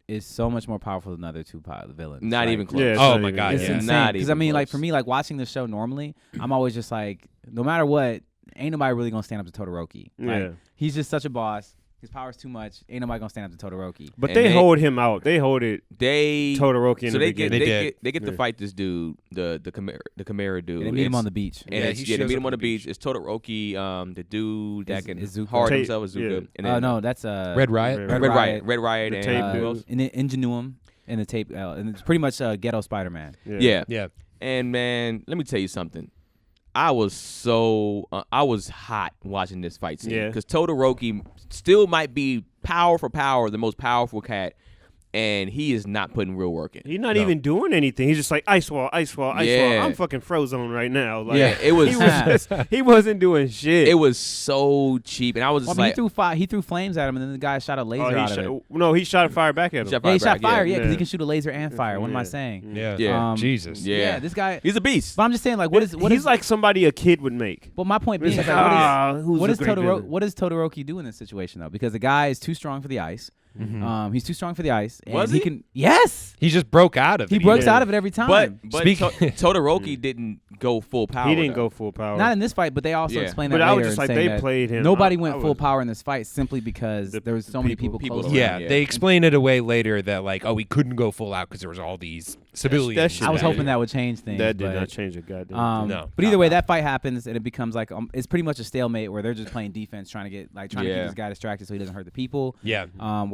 is so much more powerful than the other two villains. Not Like, even close. Yeah, it's Oh not my even- God, It's yeah. insane. Not Because I even mean, like close. for me, like watching the show normally, I'm always just like, no matter what, ain't nobody really gonna stand up to Todoroki. Like, Yeah. he's just such a boss. His power's too much. Ain't nobody gonna stand up to Todoroki. But And they they- hold him out. They hold it. They Todoroki in so the they get beginning. they get to Yeah. fight this dude, the Chimera dude. Yeah, they meet him It's- on the beach. And Yeah, it's, he they shows meet up him on the beach. It's Todoroki, the dude that can Izuka. hard Tape, himself, Izuka. yeah. And then No, that's Red Riot. Red Red Red Riot. Red Riot, The and tape who dude. else? Ingenuum and the tape, and it's pretty much Ghetto Spider-Man. Yeah. Yeah. And man, let me tell you something. I was hot watching this fight scene Yeah. because Todoroki still might be power for power the most powerful cat and he is not putting real work in. He's not even doing anything. He's just like ice wall, ice wall, ice wall. I'm fucking Frozone right now. Like, it was. He wasn't doing shit. It was so cheap, and I was just like, he threw flames at him, and then the guy shot a laser out of it. No, he shot fire back at him. He shot fire, because he can shoot a laser and fire. What am I saying? Yeah. Jesus. Yeah, this guy. He's a beast. But I'm just saying, like, He's like somebody a kid would make. But my point being, is what does Todoroki do in this situation though? Because the guy is too strong for the ice. He's too strong for the ice. And Was he? Can? Yes. He just broke out of it. He breaks out of it every time. But Todoroki didn't go full power. He didn't go full power. Not in this fight, but they also explained that later. But I was just like, they played him. Nobody went full power in this fight simply because there was so many people close. Yeah, they explained it away later that like, oh, we couldn't go full out because there was all these civilians. I was hoping that would change things. That did not change a goddamn thing. No. But either way, that fight happens and it becomes like it's pretty much a stalemate where they're just playing defense, trying to keep this guy distracted so he doesn't hurt the people. Yeah.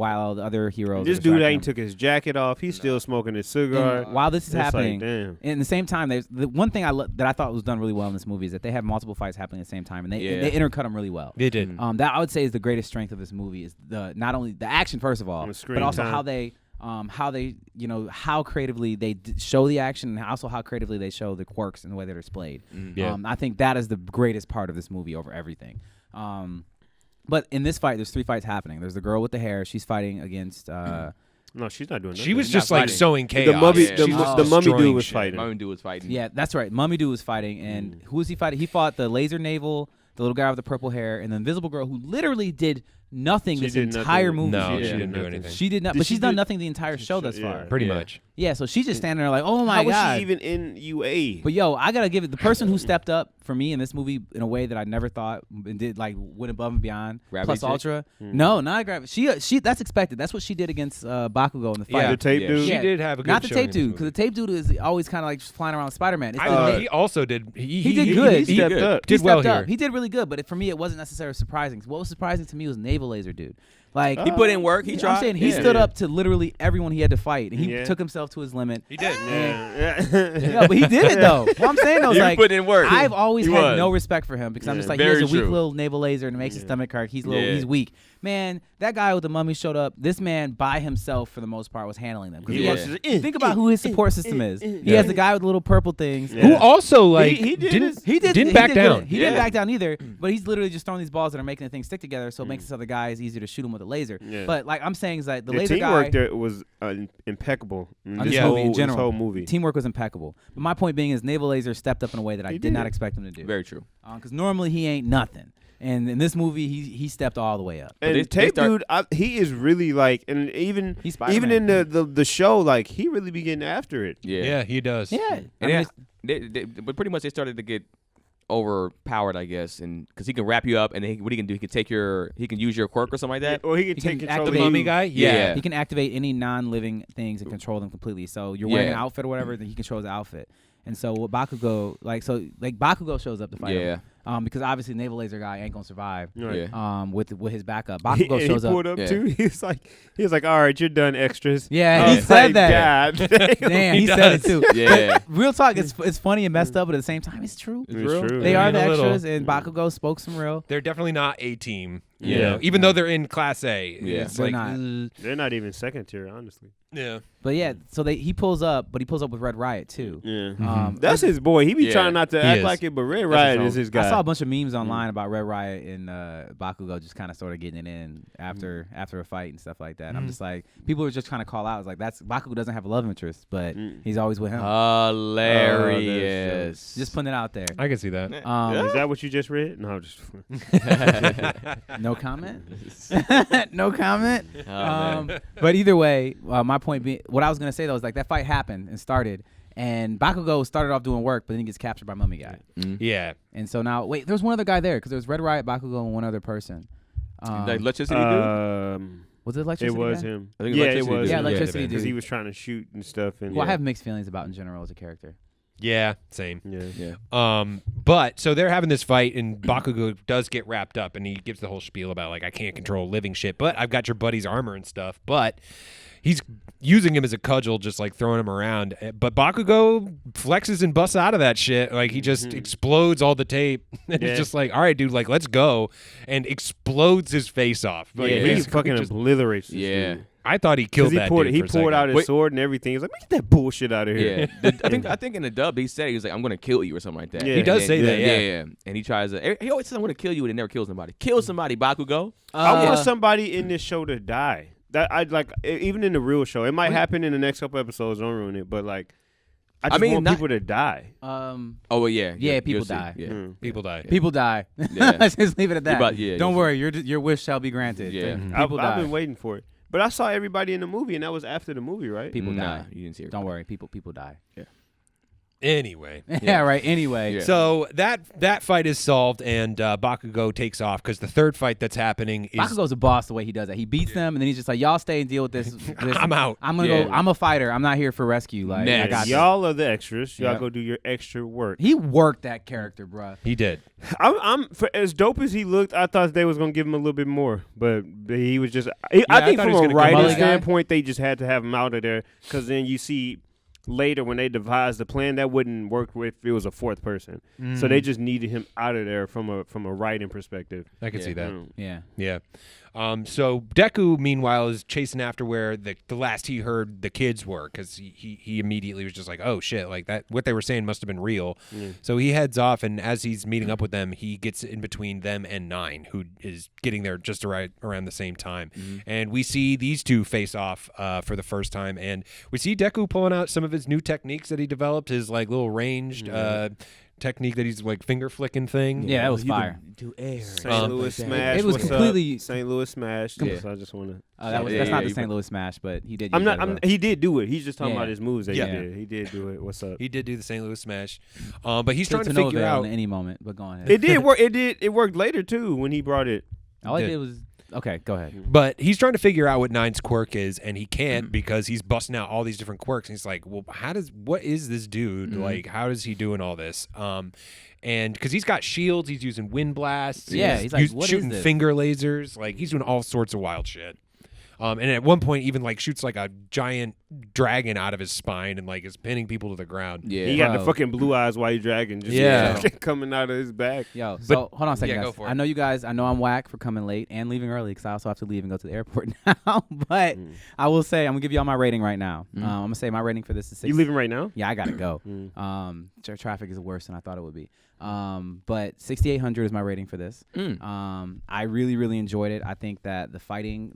While the other heroes. This dude ain't took his jacket off. He's still smoking his cigar. And while this is happening, like, in the same time, there's the one thing that I thought was done really well in this movie is that they have multiple fights happening at the same time, and they intercut them really well. They did. That I would say is the greatest strength of this movie is not only the action first of all, but also how they how creatively they show the action and also how creatively they show the quirks and the way they're displayed. I think that is the greatest part of this movie over everything. But in this fight, there's 3 fights happening. There's the girl with the hair. She's fighting against. No, she's not doing that. She was just like sowing chaos. The mummy dude was fighting. Mummy dude was fighting. Yeah, that's right. Mummy dude was fighting, and who was he fighting? He fought the laser naval, the little guy with the purple hair, and the invisible girl who literally did nothing this entire movie. No, she didn't do anything. She did not, but she's done nothing the entire show thus far. Pretty much. Yeah, so she's just standing there like, oh my How god. was she even in UA? But yo, I gotta give it the person who stepped up for me in this movie in a way that I never thought and did went above and beyond. Plus Ultra. No, not Gravity. She that's expected. That's what she did against Bakugo in the fight. The tape dude. She did have a good not the showing tape dude, because the tape dude is always kind of like just flying around Spider-Man. He also did. He did good. He stepped up. He did well stepped here. up. He did really good, but for me, it wasn't necessarily surprising. What was surprising to me was Naval Laser dude. Like he put in work. He tried. I'm saying he stood up to literally everyone he had to fight. And he took himself to his limit. He did. Yeah, but he did it though. What I'm saying though is he put in work. I've always had no respect for him because I'm just like, he has a weak true. little naval laser and it makes his stomach hurt. He's he's weak. Man, that guy with the mummy showed up. This man by himself for the most part was handling them. Think about who his support system is. He has the guy with the little purple things. Who also like he didn't back down. He didn't back down either. But he's literally just throwing these balls that are making the thing stick together, so it makes this other guy easier to shoot him with a laser. But like I'm saying is that the laser teamwork guy there was impeccable. This movie in general. This whole movie. Teamwork was impeccable. But my point being is Naval Laser stepped up in a way that I did not expect him to do. Very true. Because normally he ain't nothing. And in this movie, he stepped all the way up. And tape dude, he is really like, and even in the show, like he really be getting after it. Yeah, he does. Yeah, but pretty much they started to get overpowered, I guess, and because he can wrap you up, and then what he can do, he can use your quirk or something like that, or he can take control of the mummy guy. Yeah, he can activate any non-living things and control them completely. So you're wearing an outfit or whatever, then he controls the outfit. And so what Bakugo Bakugo shows up to fight him. Because obviously the naval laser guy ain't gonna survive. With his backup. Bakugo shows up. He pulled up too. He was like, all right, you're done, extras. Yeah, he said that. God. Damn, he said it too. Yeah. But real talk, it's funny and messed up, but at the same time, it's true. It's true. They are the extras, and Bakugo spoke some real. They're definitely not A team. You know, even though they're in Class A. It's they're like, not. They're not even second tier, honestly. Yeah. But yeah, so he pulls up, but he pulls up with Red Riot too. Yeah. That's his boy. He be trying not to act like it, but Red Riot is his guy. I saw a bunch of memes online about Red Riot and Bakugo just kind of sort of getting it in after a fight and stuff like that. I'm just like, people are just trying to call out. It's like Bakugo doesn't have a love interest, but he's always with him. Hilarious. Just putting it out there. I can see that. Is that what you just read? No, just no comment. No comment. But either way, my point being, what I was gonna say though is like that fight happened and started, and Bakugo started off doing work, but then he gets captured by Mummy Guy. Yeah. And so now, wait, there's one other guy there because there's Red Riot, Bakugo, and one other person. Like electricity dude? Was it electricity? It was guy? him. I think it was. Yeah, electricity dude. Because he was trying to shoot and stuff. And Well, I have mixed feelings about in general as a character. Yeah, same. Yeah. But so they're having this fight, and Bakugo does get wrapped up, and he gives the whole spiel about like, I can't control living shit, but I've got your buddy's armor and stuff. But he's using him as a cudgel, just like throwing him around. But Bakugo flexes and busts out of that shit. Like he just explodes all the tape. And he's just like, all right, dude, like let's go, and explodes his face off. Like, he fucking obliterates. Yeah. Dude. I thought he killed that dude He for a pulled second. out his sword and everything. He's like, man, get that bullshit out of here. Yeah, I think in the dub he said he was like, "I'm gonna kill you" or something like that. Yeah. He does say that, yeah. yeah. And he tries to. He always says, "I'm gonna kill you," and he never kills somebody. Kill somebody, Bakugo. I want somebody in this show to die. That I'd like, even in the real show. It might happen in the next couple episodes. Don't ruin it. But like, I just want people to die. Oh well, yeah. Yeah, people you'll see. die. Yeah. People die. People die. Yeah. Let's just leave it at that. Don't Don't worry, your wish shall be granted. Yeah. People die. I've been waiting for it. But I saw everybody in the movie, and that was after the movie, right? People Nah, die. you didn't see it. Don't worry, people die. Anyway. Yeah, right. Anyway, Yeah. So that fight is solved, and Bakugo takes off because the third fight that's happening is Bakugo's a boss the way he does that. He beats them, and then he's just like, "Y'all stay and deal with this. I'm out. I'm gonna Yeah. go. I'm a fighter. I'm not here for rescue. Like I Next. got this." Y'all are the extras. Y'all Yep. go do your extra work. He worked that character, bruh. He did. I'm for as dope as he looked. I thought they was gonna give him a little bit more, but he was just. I I think thought he from was a gonna come writing out. Guy? standpoint, they just had to have him out of there because then you see later when they devised the plan that wouldn't work if it was a fourth person. So they just needed him out of there from a writing perspective. I can see that. Yeah. Yeah. So Deku, meanwhile, is chasing after where the last he heard the kids were, because he immediately was just like, oh shit, like that what they were saying must have been real. So he heads off, and as he's meeting up with them, he gets in between them and Nine, who is getting there just around the same time. And we see these two face off for the first time, and we see Deku pulling out some of his new techniques that he developed, his like little ranged technique that he's like finger flicking thing. Yeah, that was fire. Do air. St. Louis Smash. It was what's completely- up? St. Louis Smash. Yeah. So I just want to. That's not the St. Louis Smash, but he did. I'm use not. that as well. He did do it. He's just talking Yeah. about his moves that Yeah. he did. He did do it. What's up? He did do the St. Louis Smash, but he's Still trying to no figure avail out. in any moment. But go on ahead. It did work. It worked later too when he brought it. All I did. did was okay. Go ahead. But he's trying to figure out what Nine's quirk is, and he can't because he's busting out all these different quirks. And he's like, "Well, what is this dude? Like, how is he doing all this?" And because he's got shields, he's using wind blasts. Yeah, he's like, "What is shooting this?" finger lasers. Like, he's doing all sorts of wild shit. And at one point, even like shoots like a giant dragon out of his spine and like is pinning people to the ground. Yeah. He got the Bro. fucking blue eyes while he dragging. Just Yeah. coming out of his back. Yo, so hold on a second, yeah, guys. go for it. I know you guys. I know I'm whack for coming late and leaving early because I also have to leave and go to the airport now. But I will say I'm gonna give y'all my rating right now. I'm gonna say my rating for this is 6. You leaving right now? Yeah, I gotta go. Traffic is worse than I thought it would be. But 6,800 is my rating for this. I really, really enjoyed it. I think that the fighting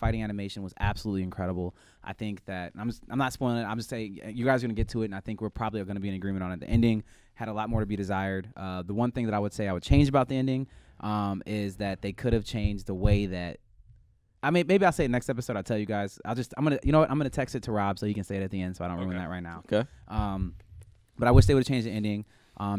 animation was absolutely incredible. I think that I'm not spoiling it. I'm just saying you guys are gonna get to it, and I think we're probably going to be in agreement on it. The ending had a lot more to be desired. The one thing that I would say I would change about the ending is that they could have changed the way that. I mean, maybe I'll say it next episode. I'll tell you guys. I'm gonna text it to Rob so he can say it at the end, so I don't ruin that right now. Okay. But I wish they would have changed the ending.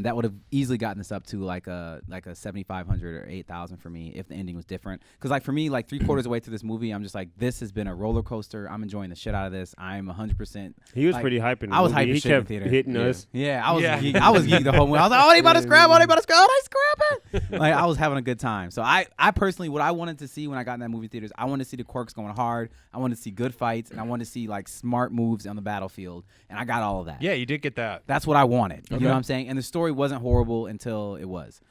That would have easily gotten this up to like a 7,500 or 8,000 for me if the ending was different. Because like for me, like 3/4 of the way through this movie, I'm just like, this has been a roller coaster. I'm enjoying the shit out of this. I'm 100%. He was like, pretty hyped in the I was movie. hyped He as shit in the kept theater. hitting us. Yeah, I was Yeah. geek. I was geek the whole movie. I was like, oh, they about to scrap. Oh, they about to scrap. Oh, they scrapping. Like I was having a good time. So I personally, what I wanted to see when I got in that movie theaters, I wanted to see the quirks going hard. I wanted to see good fights, and I wanted to see like smart moves on the battlefield. And I got all of that. Yeah, you did get that. That's what I wanted. You know what I'm saying? And the story wasn't horrible until it was.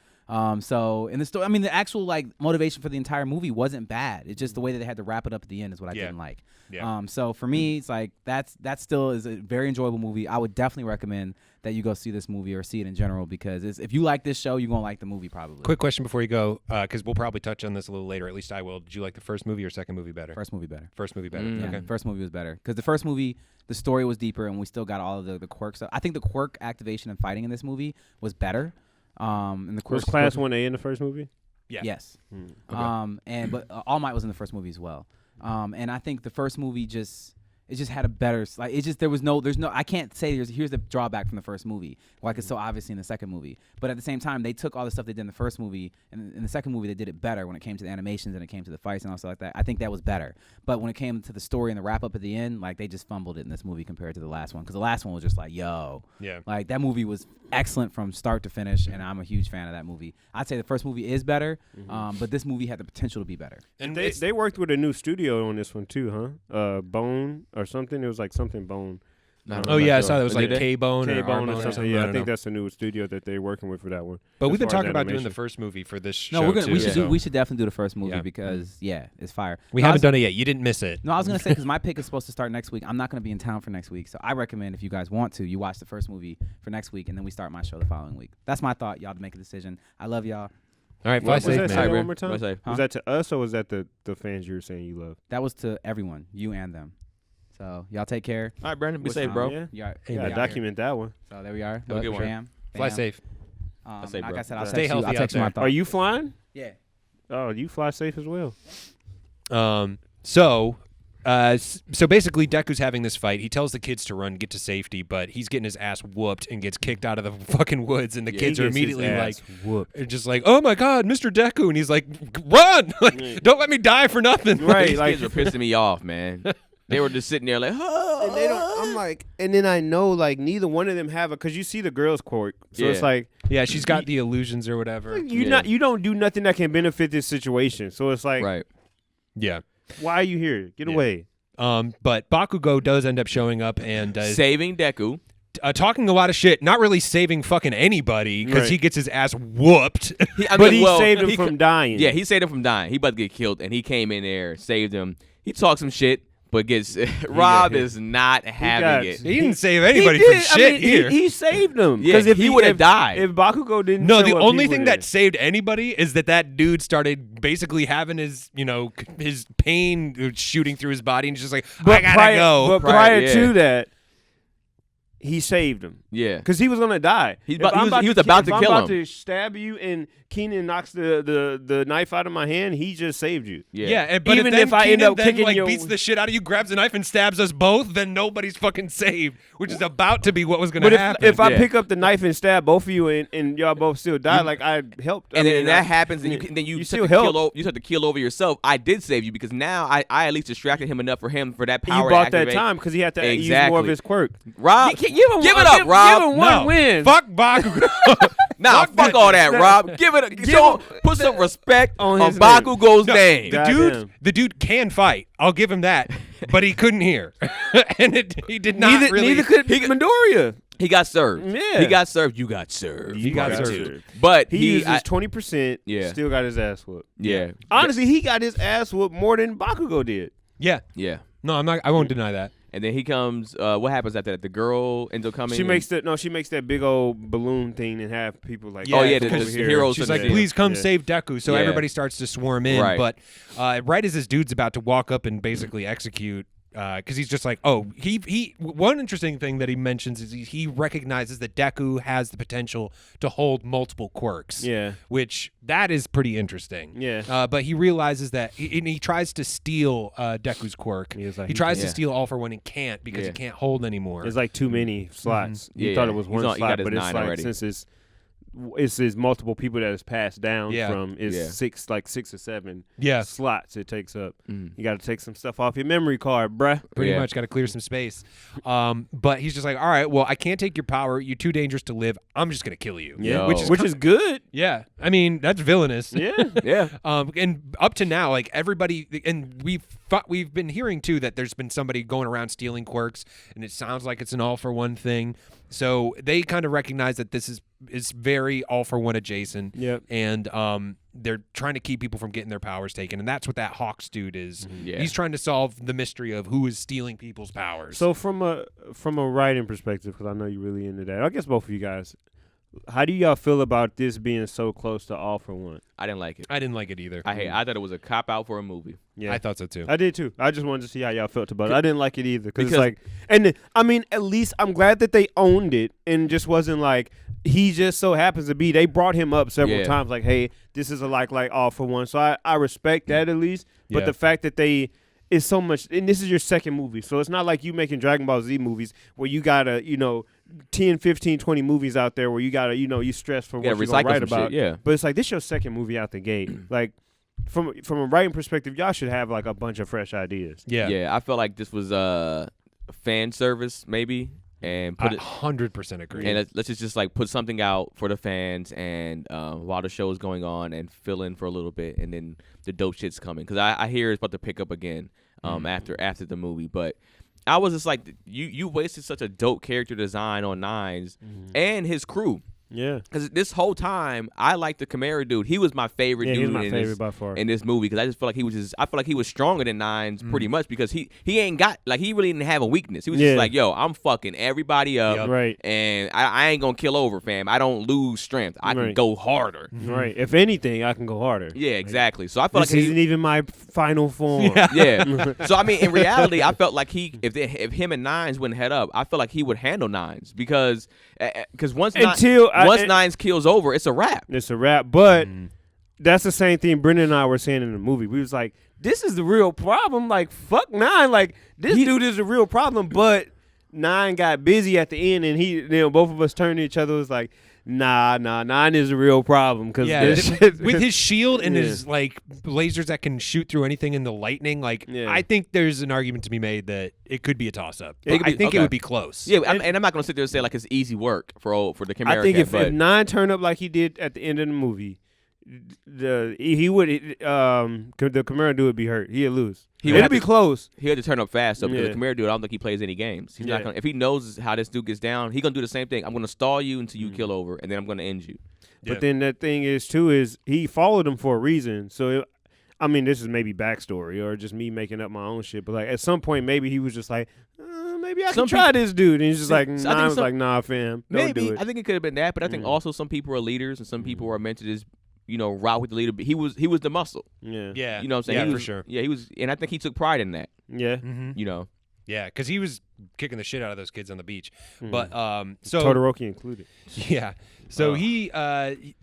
So in the story, I mean, the actual like motivation for the entire movie wasn't bad. It's just the way that they had to wrap it up at the end is what I didn't like. Yeah. So for me, it's like that still is a very enjoyable movie. I would definitely recommend that you go see this movie or see it in general because if you like this show, you're gonna like the movie probably. Quick question before you go, because we'll probably touch on this a little later. At least I will. Did you like the first movie or second movie better? First movie better. First movie better. Yeah, Okay. first movie was better because the first movie, the story was deeper and we still got all of the quirks. I think the quirk activation and fighting in this movie was better. And the Was Class 1A in the first movie? Yeah. Yes. Okay. But All Might was in the first movie as well. And I think the first movie just had a better like it just there's no I can't say here's the drawback from the first movie like it's so obviously in the second movie, but at the same time they took all the stuff they did in the first movie and in the second movie they did it better when it came to the animations and it came to the fights and all stuff like that. I think that was better, but when it came to the story and the wrap up at the end, like they just fumbled it in this movie compared to the last one because the last one was just like Yeah. like that movie was excellent from start to finish and I'm a huge fan of that movie. I'd say the first movie is better, but this movie had the potential to be better. And They worked with a new studio on this one too, huh? Bone or something. It was like something Bone. Oh yeah, I sure. saw that was like Did they? K-Bone or K-Bone R-Bone or or something. something. Yeah, I don't think know. that's the new studio that they're working with for that one. But we've as been far as talking about doing the animation. first movie for this show. No, we're gonna. too, We should so. do. We should definitely do the first movie Yeah. because it's fire. We No, I haven't was- done it yet. You didn't miss it. No, I was gonna say because my pick is supposed to start next week. I'm not gonna be in town for next week, so I recommend if you guys want to, you watch the first movie for next week, and then we start my show the following week. That's my thought. Y'all to make a decision. I love y'all. All right, fly What was safe, that? Say man. that one more time? What's that? Huh? Was that to us or was that the fans you were saying you love? That was to everyone, you and them. So y'all take care. All right, Brandon, be What's safe, time? bro. Yeah. Yeah, Hey, Yeah, man. document that one. So there we are. Have a good one. Bam, Fly bam. safe. say, Like bro. I said, I'll Stay text you. healthy I'll out text you my there. thoughts. Are you flying? Yeah. Oh, you fly safe as well. So basically, Deku's having this fight. He tells the kids to run, get to safety, but he's getting his ass whooped and gets kicked out of the fucking woods. And the Yeah, kids He are gets his immediately like, ass whooped. they're just like, "Oh my God, Mr. Deku!" And he's like, "Run! Like, don't let me die for nothing." Right. These like- kids were pissing me off, man. They were just sitting there like, And they don't. I'm like, and then I know like neither one of them have it because you see the girls' quirk, so it's Yeah. like Yeah, she's got the illusions or whatever. you don't do nothing that can benefit this situation. So it's like, right. Yeah. why are you here? Get away. But Bakugo does end up showing up and Saving Deku. talking a lot of shit, not really saving fucking anybody because Right. he gets his ass whooped. But he saved him from dying. Yeah, he saved him from dying. He about to get killed, and he came in there, saved him. He talked some shit, but gets Rob is not having it. He didn't save anybody He from did. shit I mean, here. He saved them. Yeah, if he would have died. If Bakugo didn't. No, show the up, only he thing would've. that saved anybody is that dude started basically having his, his pain shooting through his body and he's just like, I gotta go. But Prior- prior to that, he saved him Yeah. because he was gonna die. He If was I'm about to if kill I'm about him. to stab you and Keenan knocks the knife out of my hand, he just saved you. Yeah, but Even then if I end Keenan up then, kicking like your- beats the shit out of you, grabs a knife and stabs us both, then nobody's fucking saved, which is about to be what was going to But happen. if I Yeah. pick up the knife and stab both of you and y'all both still die, like I helped. And I then mean, that I- happens, and then you still start to helped. kill you start to kill over yourself. I did save you because now I at least distracted him enough for that power. You bought to that activate. time because he had to use more Exactly. of his quirk. Rob, Give him give it up, Rob. Give him one no, win. fuck Bakugo. Nah, fuck all that, Rob. Give it. Put some respect On on his name. Bakugo's No, name. Goddamn. the dude can fight. I'll give him that, but he couldn't hear, and he did not Neither, really. neither could Midoriya. He got served. Yeah. He got served. You got served. He got got served. served. But He he, used his 20%. Yeah. Still got his ass whooped. yeah, Honestly, he got his ass whooped more than Bakugo did. Yeah, yeah. no, I'm not. I won't deny that. And then he comes. What happens after that? The girl ends up coming. She and- makes that big old balloon thing and have people like Oh, yeah, come the over here. heroes She's and like, Yeah. please come Yeah. save Deku. So Yeah. everybody starts to swarm in. Right. But right as this dude's about to walk up and basically execute, because he's just like, oh, he. One interesting thing that he mentions is he recognizes that Deku has the potential to hold multiple quirks. Yeah. Which that is pretty interesting. Yeah. But he realizes that and he tries to steal Deku's quirk. He was like, he he tries can't. to steal All for One and can't because he Yeah. can't hold anymore. There's like too many slots. You Yeah, thought yeah. it was He's one on- he slot, got his but it's 9 like already. since it's multiple people that is passed down Yeah. from is Yeah. 6 or 7 Yeah. slots it takes up. Mhm. You got to take some stuff off your memory card, bruh. Pretty Yeah. much got to clear some space. But he's just like, all right, well, I can't take your power. You're too dangerous to live. I'm just going to kill you. Yeah, Yo. which is good. Yeah. I mean, that's villainous. Yeah. Yeah. And up to now, like everybody, and we've been hearing too that there's been somebody going around stealing quirks, and it sounds like it's an All for One thing. So they kind of recognize that this is very All for One adjacent. Yep. And they're trying to keep people from getting their powers taken, and that's what that Hawks dude is. Yeah. He's trying to solve the mystery of who is stealing people's powers. So from a writing perspective, because I know you're really into that, I guess both of you guys, how do y'all feel about this being so close to All for One? I didn't like it. I didn't like it either. I thought it was a cop out for a movie. Yeah, I thought so too. I did too. I just wanted to see how y'all felt about it. I didn't like it either Because- it's like, and I mean, at least I'm glad that they owned it and just wasn't like he just so happens to be. They brought him up several Yeah. times, like, hey, this is a like All for One. So I respect that at least. But Yeah. the fact that they is so much, and this is your second movie, so it's not like you making Dragon Ball Z movies where you gotta 10, 15, 20 movies out there where you gotta you stress for what Yeah, you're gonna recycle write some about. shit. Yeah. But it's like this your second movie out the gate. Like from a writing perspective, y'all should have like a bunch of fresh ideas. Yeah. Yeah. I felt like this was fan service maybe, and I put it. 100% agree. And let's just like put something out for the fans, and while the show is going on, and fill in for a little bit, and then the dope shit's coming. Because I hear it's about to pick up again after the movie. But I was just like, you wasted such a dope character design on Nines and his crew. Yeah. Because this whole time, I liked the Chimera dude. He was my favorite Yeah, dude he's my favorite by far. in this movie because I just feel like I feel like he was stronger than Nines pretty much because he ain't got, like, he really didn't have a weakness. He was just like, yo, I'm fucking everybody up. Right. And I ain't going to kill over, fam. I don't lose strength. I can go harder. Right. If anything, I can go harder. Yeah, exactly. So I feel This like isn't even my final form. yeah. So I mean, in reality, I felt like if him and Nines wouldn't head up, I felt like he would handle Nines because once Nines kills over, it's a wrap. It's a wrap. But that's the same thing Brendan and I were saying in the movie. We was like, this is the real problem. Like, fuck Nine. Like, this dude is the real problem. But Nine got busy at the end, and both of us turned to each other. Was like, nah, Nine is the real problem. Cause with his shield and his like lasers that can shoot through anything in the lightning, like I think there's an argument to be made that it could be a toss up. I think it would be close. Yeah, and I'm not gonna sit there and say like it's easy work for the Chimera. I think Cat, if Nine turned up like he did at the end of the movie, the Chimera dude would be hurt. He'd lose. It'd be close. He had to turn up fast though because the Chimera dude, I don't think he plays any games. He's not gonna, if he knows how this dude gets down, he's gonna do the same thing. I'm gonna stall you until you kill over, and then I'm gonna end you. But then the thing is too is he followed him for a reason. So I mean, this is maybe backstory or just me making up my own shit. But like at some point, maybe he was just like, maybe I can try this dude, and he's just like, nah, fam, don't do it. I think it could have been that, but I think also some people are leaders and some people are meant to just route with the leader. But he was the muscle. Yeah. You know what I'm saying? Yeah, for sure. Yeah, he was, and I think he took pride in that. Yeah. You know. Yeah, because he was kicking the shit out of those kids on the beach. But so Todoroki included. Yeah. So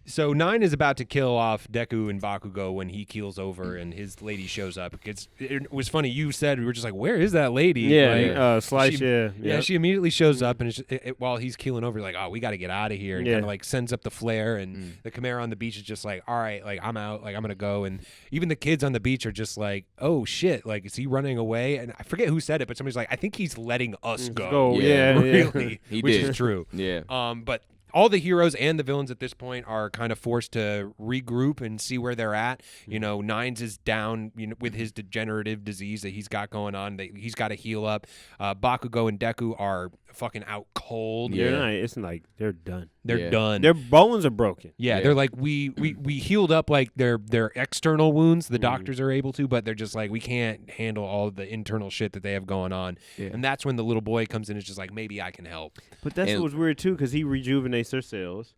so Nine is about to kill off Deku and Bakugo when he keels over and his lady shows up. It was funny. You said, we were just like, where is that lady? Yeah, Slice, Yeah, she immediately shows up and while he's keeling over, like, oh, we got to get out of here. And kind of like sends up the flare and the Chimera on the beach is just like, all right, like I'm out, like I'm going to go. And even the kids on the beach are just like, oh shit, like is he running away? And I forget who said it, but somebody's like, I think he's letting us go. Really, he which did. is true. Yeah. But all the heroes and the villains at this point are kind of forced to regroup and see where they're at. Nines is down, with his degenerative disease that he's got going on. He's got to heal up. Bakugo and Deku are fucking out cold. Yeah, it's like they're done. They're done. Their bones are broken. Yeah, they're like we healed up like their external wounds. The doctors are able to, but they're just like we can't handle all the internal shit that they have going on. Yeah. And that's when the little boy comes in and is just like maybe I can help. But that's what's weird too, because he rejuvenates their cells.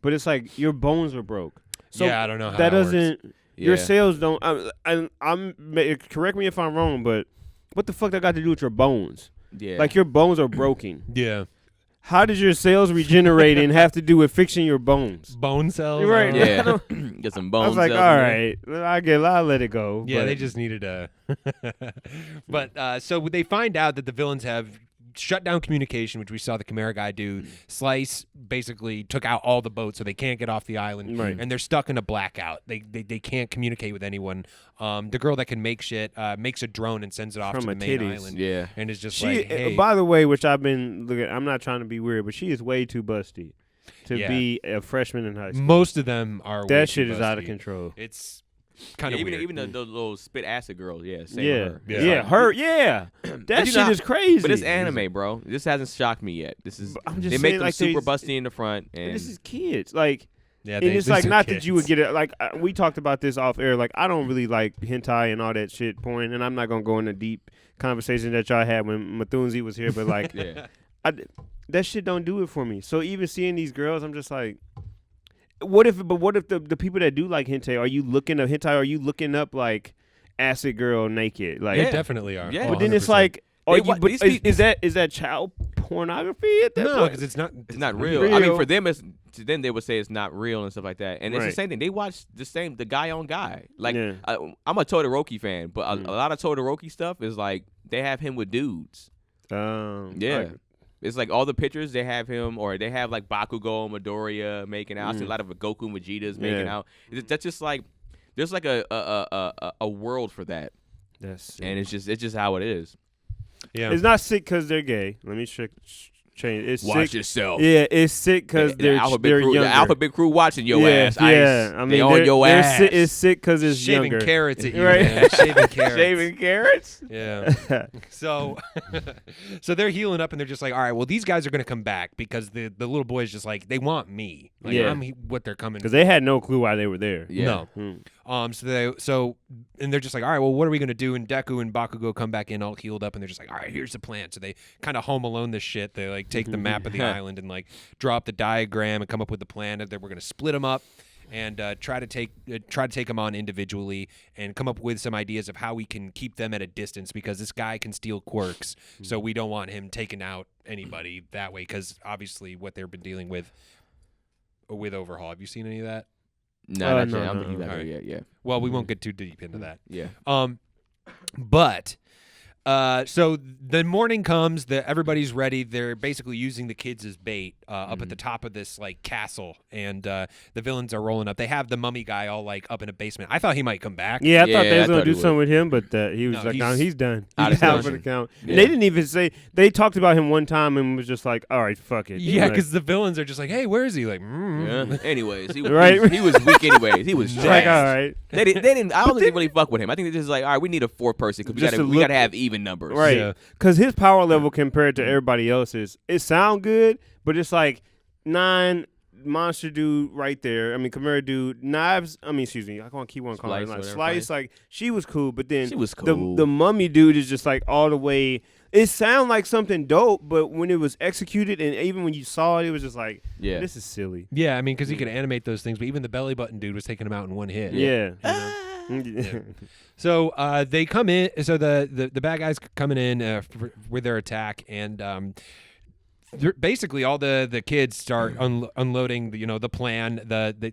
But it's like your bones are broke. So I don't know how that doesn't. Works. Your cells don't. I'm correct me if I'm wrong, but what the fuck that got to do with your bones? Yeah, like your bones are broken. Yeah. How does your cells regenerate and have to do with fixing your bones? Bone cells? Right. Yeah. Get some bones. I was like, all right, I'll let it go. Yeah, but they just needed a. But so they find out that the villains have shut down communication, which we saw the Chimera guy do. Slice basically took out all the boats, so they can't get off the island, and they're stuck in a blackout. They can't communicate with anyone. The girl that can make shit makes a drone and sends it off to the main island. Yeah, and is just like, hey. By the way, which I've been looking. I'm not trying to be weird, but she is way too busty to be a freshman in high school. Most of them are. That shit is out of control. It's kind of even the little spit acid girls. Yeah, that shit is crazy. But it's anime, bro. This hasn't shocked me yet. This is. I'm just they make them like super busty in the front, and this is kids. Like, yeah, and it's like not that you would get it. Like we talked about this off air. Like I don't really like hentai and all that shit porn, and I'm not gonna go into deep conversation that y'all had when Mathunzi was here. But like, that shit don't do it for me. So even seeing these girls, I'm just like. What if the people that do like hentai, are you looking up hentai? Are you looking up like acid girl naked? Like they definitely are. Yeah. But then it's like, is that child pornography at that point? No, because it's not real. I mean, for them, to them they would say it's not real and stuff like that. And it's the same thing. They watch the guy on guy. Like I'm a Todoroki fan, but a lot of Todoroki stuff is like they have him with dudes. It's like all the pictures they have him, or they have like Bakugo and Midoriya making out. I see a lot of Goku and Vegeta's making out. That's just like there's like a world for that. That's sick. And it's just how it is. Yeah, it's not sick because they're gay. Let me changed. It's Watch sick. yourself. Yeah, it's sick because The they're crew, younger. the alphabet crew watching your yeah, ass. Yeah, Ice. I mean, they on your ass. It's sick because it's Shaving younger. carrots at you, Right. man. Shaving carrots. Shaving carrots. Yeah. So they're healing up, and they're just like, all right, well, these guys are going to come back because the little boy's just like, they want me. Like, Yeah. I'm what they're coming. Because they had no clue why they were there. Yeah. No. And they're just like, all right, well, what are we going to do? And Deku and Bakugo come back in all healed up, and they're just like, all right, here's the plan. So they kind of Home Alone this shit. They like take the map of the island and like draw up the diagram and come up with the plan that we're going to split them up and try to take them on individually and come up with some ideas of how we can keep them at a distance because this guy can steal quirks, so we don't want him taking out anybody that way because obviously what they've been dealing with Overhaul. Have you seen any of that? No, not yet. no, I don't think no. you got All there right. yet. Yeah. Well, we won't get too deep into that. Yeah. But so the morning comes, everybody's ready. They're basically using the kids as bait up at the top of this like castle, and the villains are rolling up. They have the mummy guy all like up in a basement. I thought he might come back. Yeah, I thought they I was gonna thought do he something with him, but he was No, like, "No, he's done. Out He's of out for commission. the count." Yeah. And they didn't even say. They talked about him one time and was just like, "All right, fuck it." Yeah, Like, because the villains are just like, hey, where is he? Like, Yeah. Anyways, he was Right. he was weak. Anyways, he was like, trash. all right, They didn't. I don't think they really fuck with him. I think they're just like, all right, we need a fourth person because Just to we look- gotta have even numbers. right. Yeah. Because his power level compared to everybody else's, it sound good, but it's like 9 monster dude right there. I mean, Chimera dude, Knives. I mean, excuse me, I can't keep on calling her Slice, like whatever, Slice. Like she was cool, but then She was cool. The mummy dude is just like all the way. It sounded like something dope, but when it was executed, and even when you saw it, it was just like, Yeah. this is silly. yeah, I mean, because he could animate those things, but even the belly button dude was taking him out in one hit. Yeah. Yeah. So they come in. So the bad guys coming in with their attack, and basically all the kids start unloading the plan.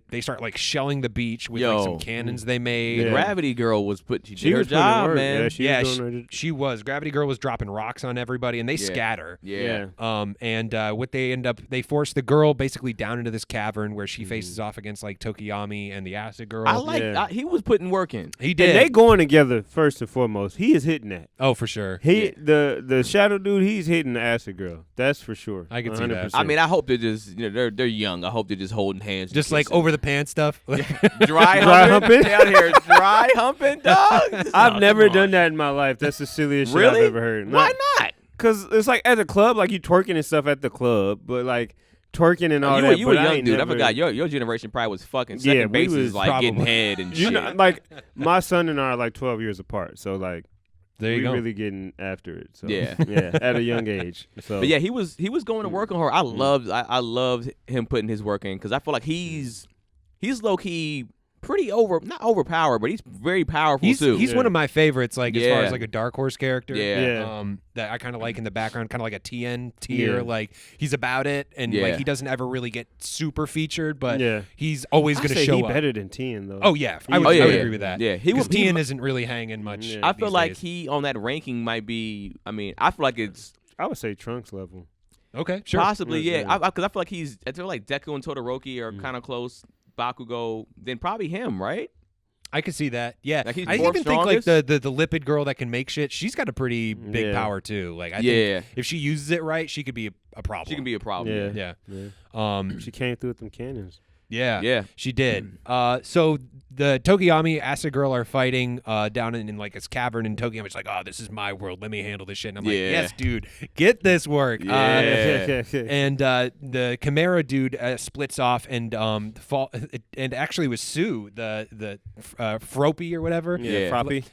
They start like shelling the beach with like some Yo. cannons they made. Yeah. Gravity Girl was she did her was putting in job, work. man. Yeah, she Yeah, was doing her. she was. Gravity Girl was dropping rocks on everybody, and they scatter. Yeah. And what they force the girl basically down into this cavern where she faces off against like Tokiyami and the Acid Girl. I like. Yeah. He was putting work in. he And did. they going together first and foremost. He is hitting that. Oh, for sure. The shadow dude, he's hitting the acid girl. That's for sure. I can see that. 100%. I mean, I hope they're just they're young. I hope they're just holding hands, Just and like kissing. over the pants stuff. dry Dry humping. humping? Down here, dry humping, dog. I've never done that in my life. That's the silliest shit Really? I've ever heard. Why not? Because it's like at the club, like you twerking and stuff at the club, but like twerking and all you that. you were but I young, ain't dude. never, I forgot. Your generation probably was fucking Yeah, second we bases, was like getting probably- head and You shit. know, like my son and I are like 12 years apart, so like There you we go. really getting after it. So Yeah. yeah, at a young age. So But yeah, he was going to work on her. I loved him putting his work in because I feel like he's low key pretty not overpowered, but he's very powerful He's too. one of my favorites, like as far Yeah. as like a Dark Horse character. Yeah. That I kind of like in the background, kind of like a TN tier. Yeah. Like he's about it, and Yeah. like he doesn't ever really get super featured, but Yeah. he's always I going to say show he up. better than 10 though. Oh yeah, I would, Oh, yeah, I would yeah. agree with that. Yeah, he because was- TN isn't really hanging much. Yeah. I feel these like days. he on that ranking might be. I mean, I feel like it's I would say Trunks level. Okay, sure. possibly Yeah. because I feel like I feel like Deku and Todoroki are kind of close. Bakugo, then probably him, right? I could see that. Yeah, Like, he's I more even think like strongest? the lipid girl that can make shit. She's got a pretty big Yeah. power too. Like I Yeah. think if she uses it right, she could be a problem. She can be a problem. Yeah. Yeah. She came through with them cannons. Yeah. Yeah. She did. So the Tokiyami Acid Girl are fighting down in like this cavern, and Tokiyami's like, "Oh, this is my world. Let me handle this shit." And I'm like, Yeah. "Yes, dude, get this work." Yeah. And the Chimera dude splits off and and actually was Sue, the Froppy or whatever. Yeah. Froppy.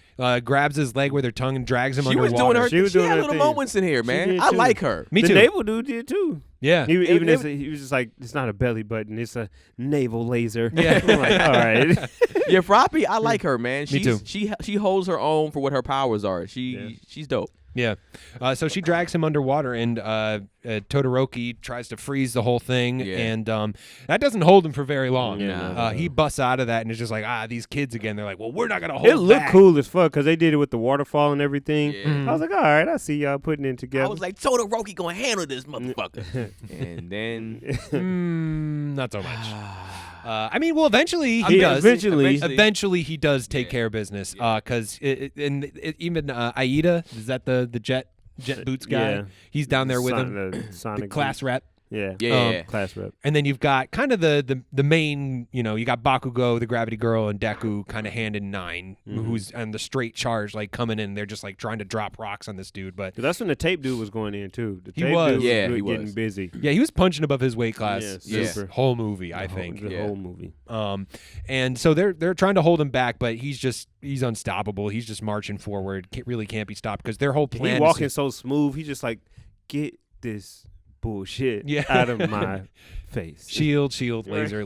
Grabs his leg with her tongue and drags him She was underwater. doing her. She was doing had her little thing. moments in here, man. did I too. like her. Me the too. naval dude did too. Yeah. He was just like, it's not a belly button, it's a naval laser. Yeah. I'm like, all right. Yeah, Froppy, I like her, man. Me too. She holds her own for what her powers are. She's dope. Yeah. So she drags him underwater, and Todoroki tries to freeze the whole thing, Yeah. and that doesn't hold him for very long. Yeah. He busts out of that and is just like, these kids again. They're like, well, we're not going to hold It looked back. cool as fuck because they did it with the waterfall and everything. Yeah. I was like, all right, I see y'all putting it together. I was like, Todoroki gonna handle this motherfucker. And then Not so much. I mean, well, eventually he does. Eventually he does take care of business. Because even Aida, is that the jet? jet boots guy. Yeah. He's down there with him. The The Sonic class rep. Yeah. Yeah. Class rep. And then you've got kind of the main, you got Bakugo, the Gravity Girl, and Deku kind of hand in 9, who's on the straight charge, like coming in. They're just like trying to drop rocks on this dude. But That's when the tape dude was going in too. The He tape was. dude Yeah, was he getting was. busy. yeah, he was punching above his weight class Yeah, this super. whole movie, I think. The Yeah. whole movie. And so they're trying to hold him back, but he's unstoppable. He's just marching forward. Really can't be stopped because their whole plan. He is walking so smooth. He just like, get this bullshit out of my face. Shield, laser.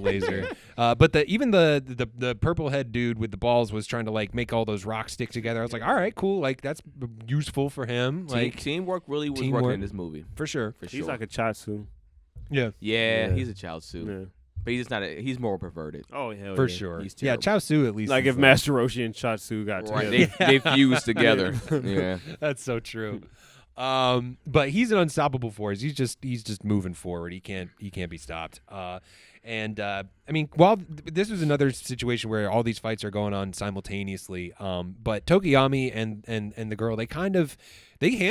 But even the purple head dude with the balls was trying to like make all those rocks stick together. I was like, all right, cool. Like that's useful for him. Like teamwork really was teamwork. working in this movie. for sure. For He's sure. like a Chatsu. Yeah, yeah, Yeah. he's a child suit. Yeah. But he's just not he's more perverted. Oh hell for yeah. sure. He's Yeah, terrible. Chao Su at least. Like is if Master Roshi and Chatsu got Right. together. They fused together. Yeah. That's so true. But he's an unstoppable force. He's just moving forward. He can't be stopped. I mean, while this was another situation where all these fights are going on simultaneously, but Tokiyami and the girl,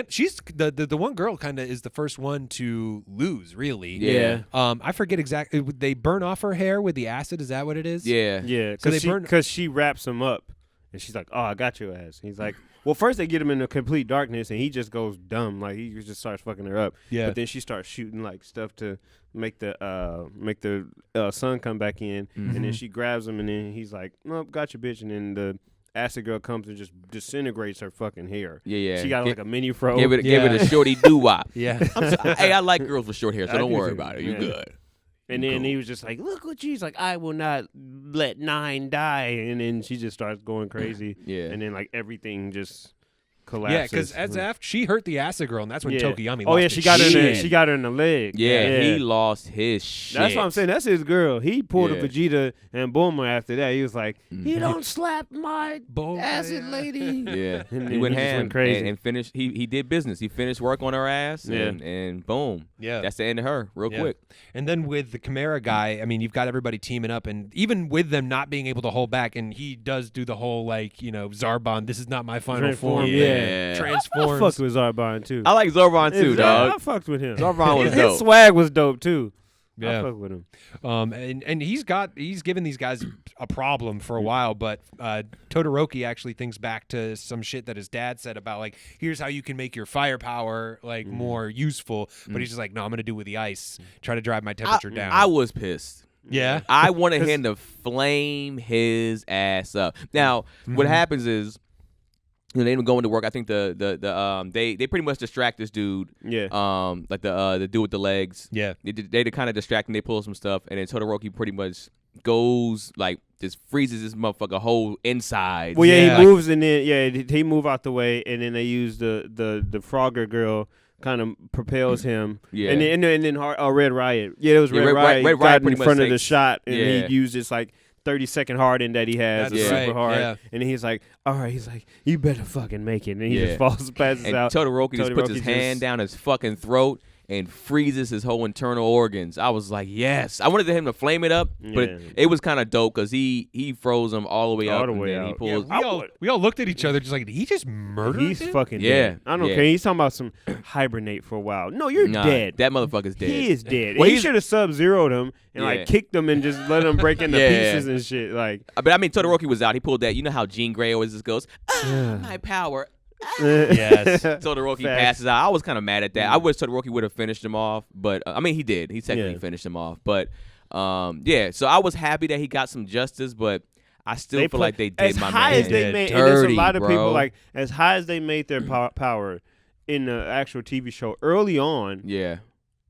she's the one girl kind of is the first one to lose, really. Yeah. I forget exactly. They burn off her hair with the acid. Is that what it is? Yeah. Yeah, So they because burn- she wraps him up, and she's like, "Oh, I got your ass." He's like, "Well, first they get him into complete darkness, and he just goes dumb, like he just starts fucking her up." Yeah. But then she starts shooting like stuff to make the sun come back in, and then she grabs him, and then he's like, "Nope, got your bitch," and then the acid girl comes and just disintegrates her fucking hair. Yeah. She got like a mini fro. Give it Yeah. a shorty doo wop. Yeah. Hey, I like girls with short hair, so I don't do worry too. about it. You Yeah. good. And then Cool. he was just like, "Look what she's like. I will not let 9 die." And then she just starts going crazy. Yeah. And then like everything just Yeah, collapses. because as after she hurt the acid girl, and that's when Yeah. Tokiyami. Oh lost yeah, his she got her. In the, shit. she got her in the leg. Yeah, he lost his shit. That's what I'm saying. That's his girl. He pulled Yeah. a Vegeta and Bulma after that. He was like, Mm-hmm. "You don't slap my Bulma, acid yeah. lady." Yeah, And he then went he just ham went crazy. and finished. He did business. He finished work on her ass, Yeah. and boom, Yeah. that's the end of her, real Yeah. quick. And then with the Chimera guy, I mean, you've got everybody teaming up, and even with them not being able to hold back, and he does do the whole like, Zarbon, this is not my final Transform, form. yeah. I Transforms. fucked with Zarbon too. I like Zarbon too, I dog. fucked with him. Zarbon was his dope. swag was dope too. Yeah. I fucked with him. And he's given these guys a problem for a while, but Todoroki actually thinks back to some shit that his dad said about like, here's how you can make your firepower like more useful. But he's just like, no, I'm gonna do it with the ice, try to drive my temperature down. I was pissed. yeah. I wanted him to flame his ass up. Now, what happens is, they even going to work. I think they pretty much distract this dude. Yeah. Like the dude with the legs. Yeah. They kind of distract him. They pull some stuff, and then Todoroki pretty much goes like just freezes this motherfucker whole inside. Well, yeah, Yeah. he moves and then he move out the way, and then they use the Frogger girl kind of propels him. Yeah. And then Red Riot. Yeah, it was Yeah, Red Riot. Red Riot got in pretty much front of the takes- shot, and Yeah. he used this like 30-second harden that he has, That's it's right, super hard. yeah. And then he's like, "All right," he's like, "You better fucking make it." And he Yeah. just falls, passes And out. Todoroki just puts his Todoroki hand just- down his fucking throat and freezes his whole internal organs. I was like, yes. I wanted him to flame it up, but Yeah. it was kind of dope because he froze him all the way All up, the and way then he out. pulls. we all looked at each other just like, did he just murder He's him? fucking Yeah, dead. I don't yeah. care. He's talking about some hibernate for a while. No, you're Nah, dead. That motherfucker's dead. He is dead. Well, He he's- should have Sub-Zero'd him and Yeah. like kicked him and just let him break into Yeah. pieces and shit. Like, But I mean, Todoroki was out. He pulled that. You know how Jean Grey always just goes, my power. Yes. Todoroki Facts. passes out. I was kind of mad at that. I wish Todoroki would have finished him off, but I mean, he did. He technically Yeah. finished him off. But yeah, so I was happy that he got some justice, but I still feel like they did as my high man as they made. And dirty, there's a lot of bro. people like as high as they made their power in the actual TV show early on. Yeah.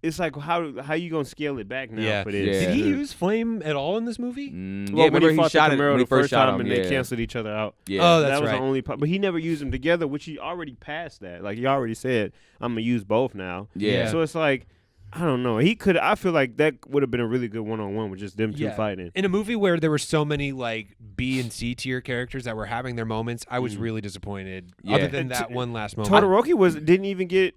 It's like how you gonna scale it back now Yeah. for this? Yeah. Did he use flame at all in this movie? Mm, Well, yeah, when remember he fought shot the it Camaro when he the first time him, and yeah. they canceled each other out. Yeah. Oh, that that's was right. the only part. But he never used them together, which he already passed that. Like he already said, I'm gonna use both now. Yeah. So it's like, I don't know. He could. I feel like that would have been a really good one-on-one with just them two fighting. In a movie where there were so many like B and C tier characters that were having their moments, I was really disappointed. Yeah. Other than And that one last moment. Todoroki didn't even get.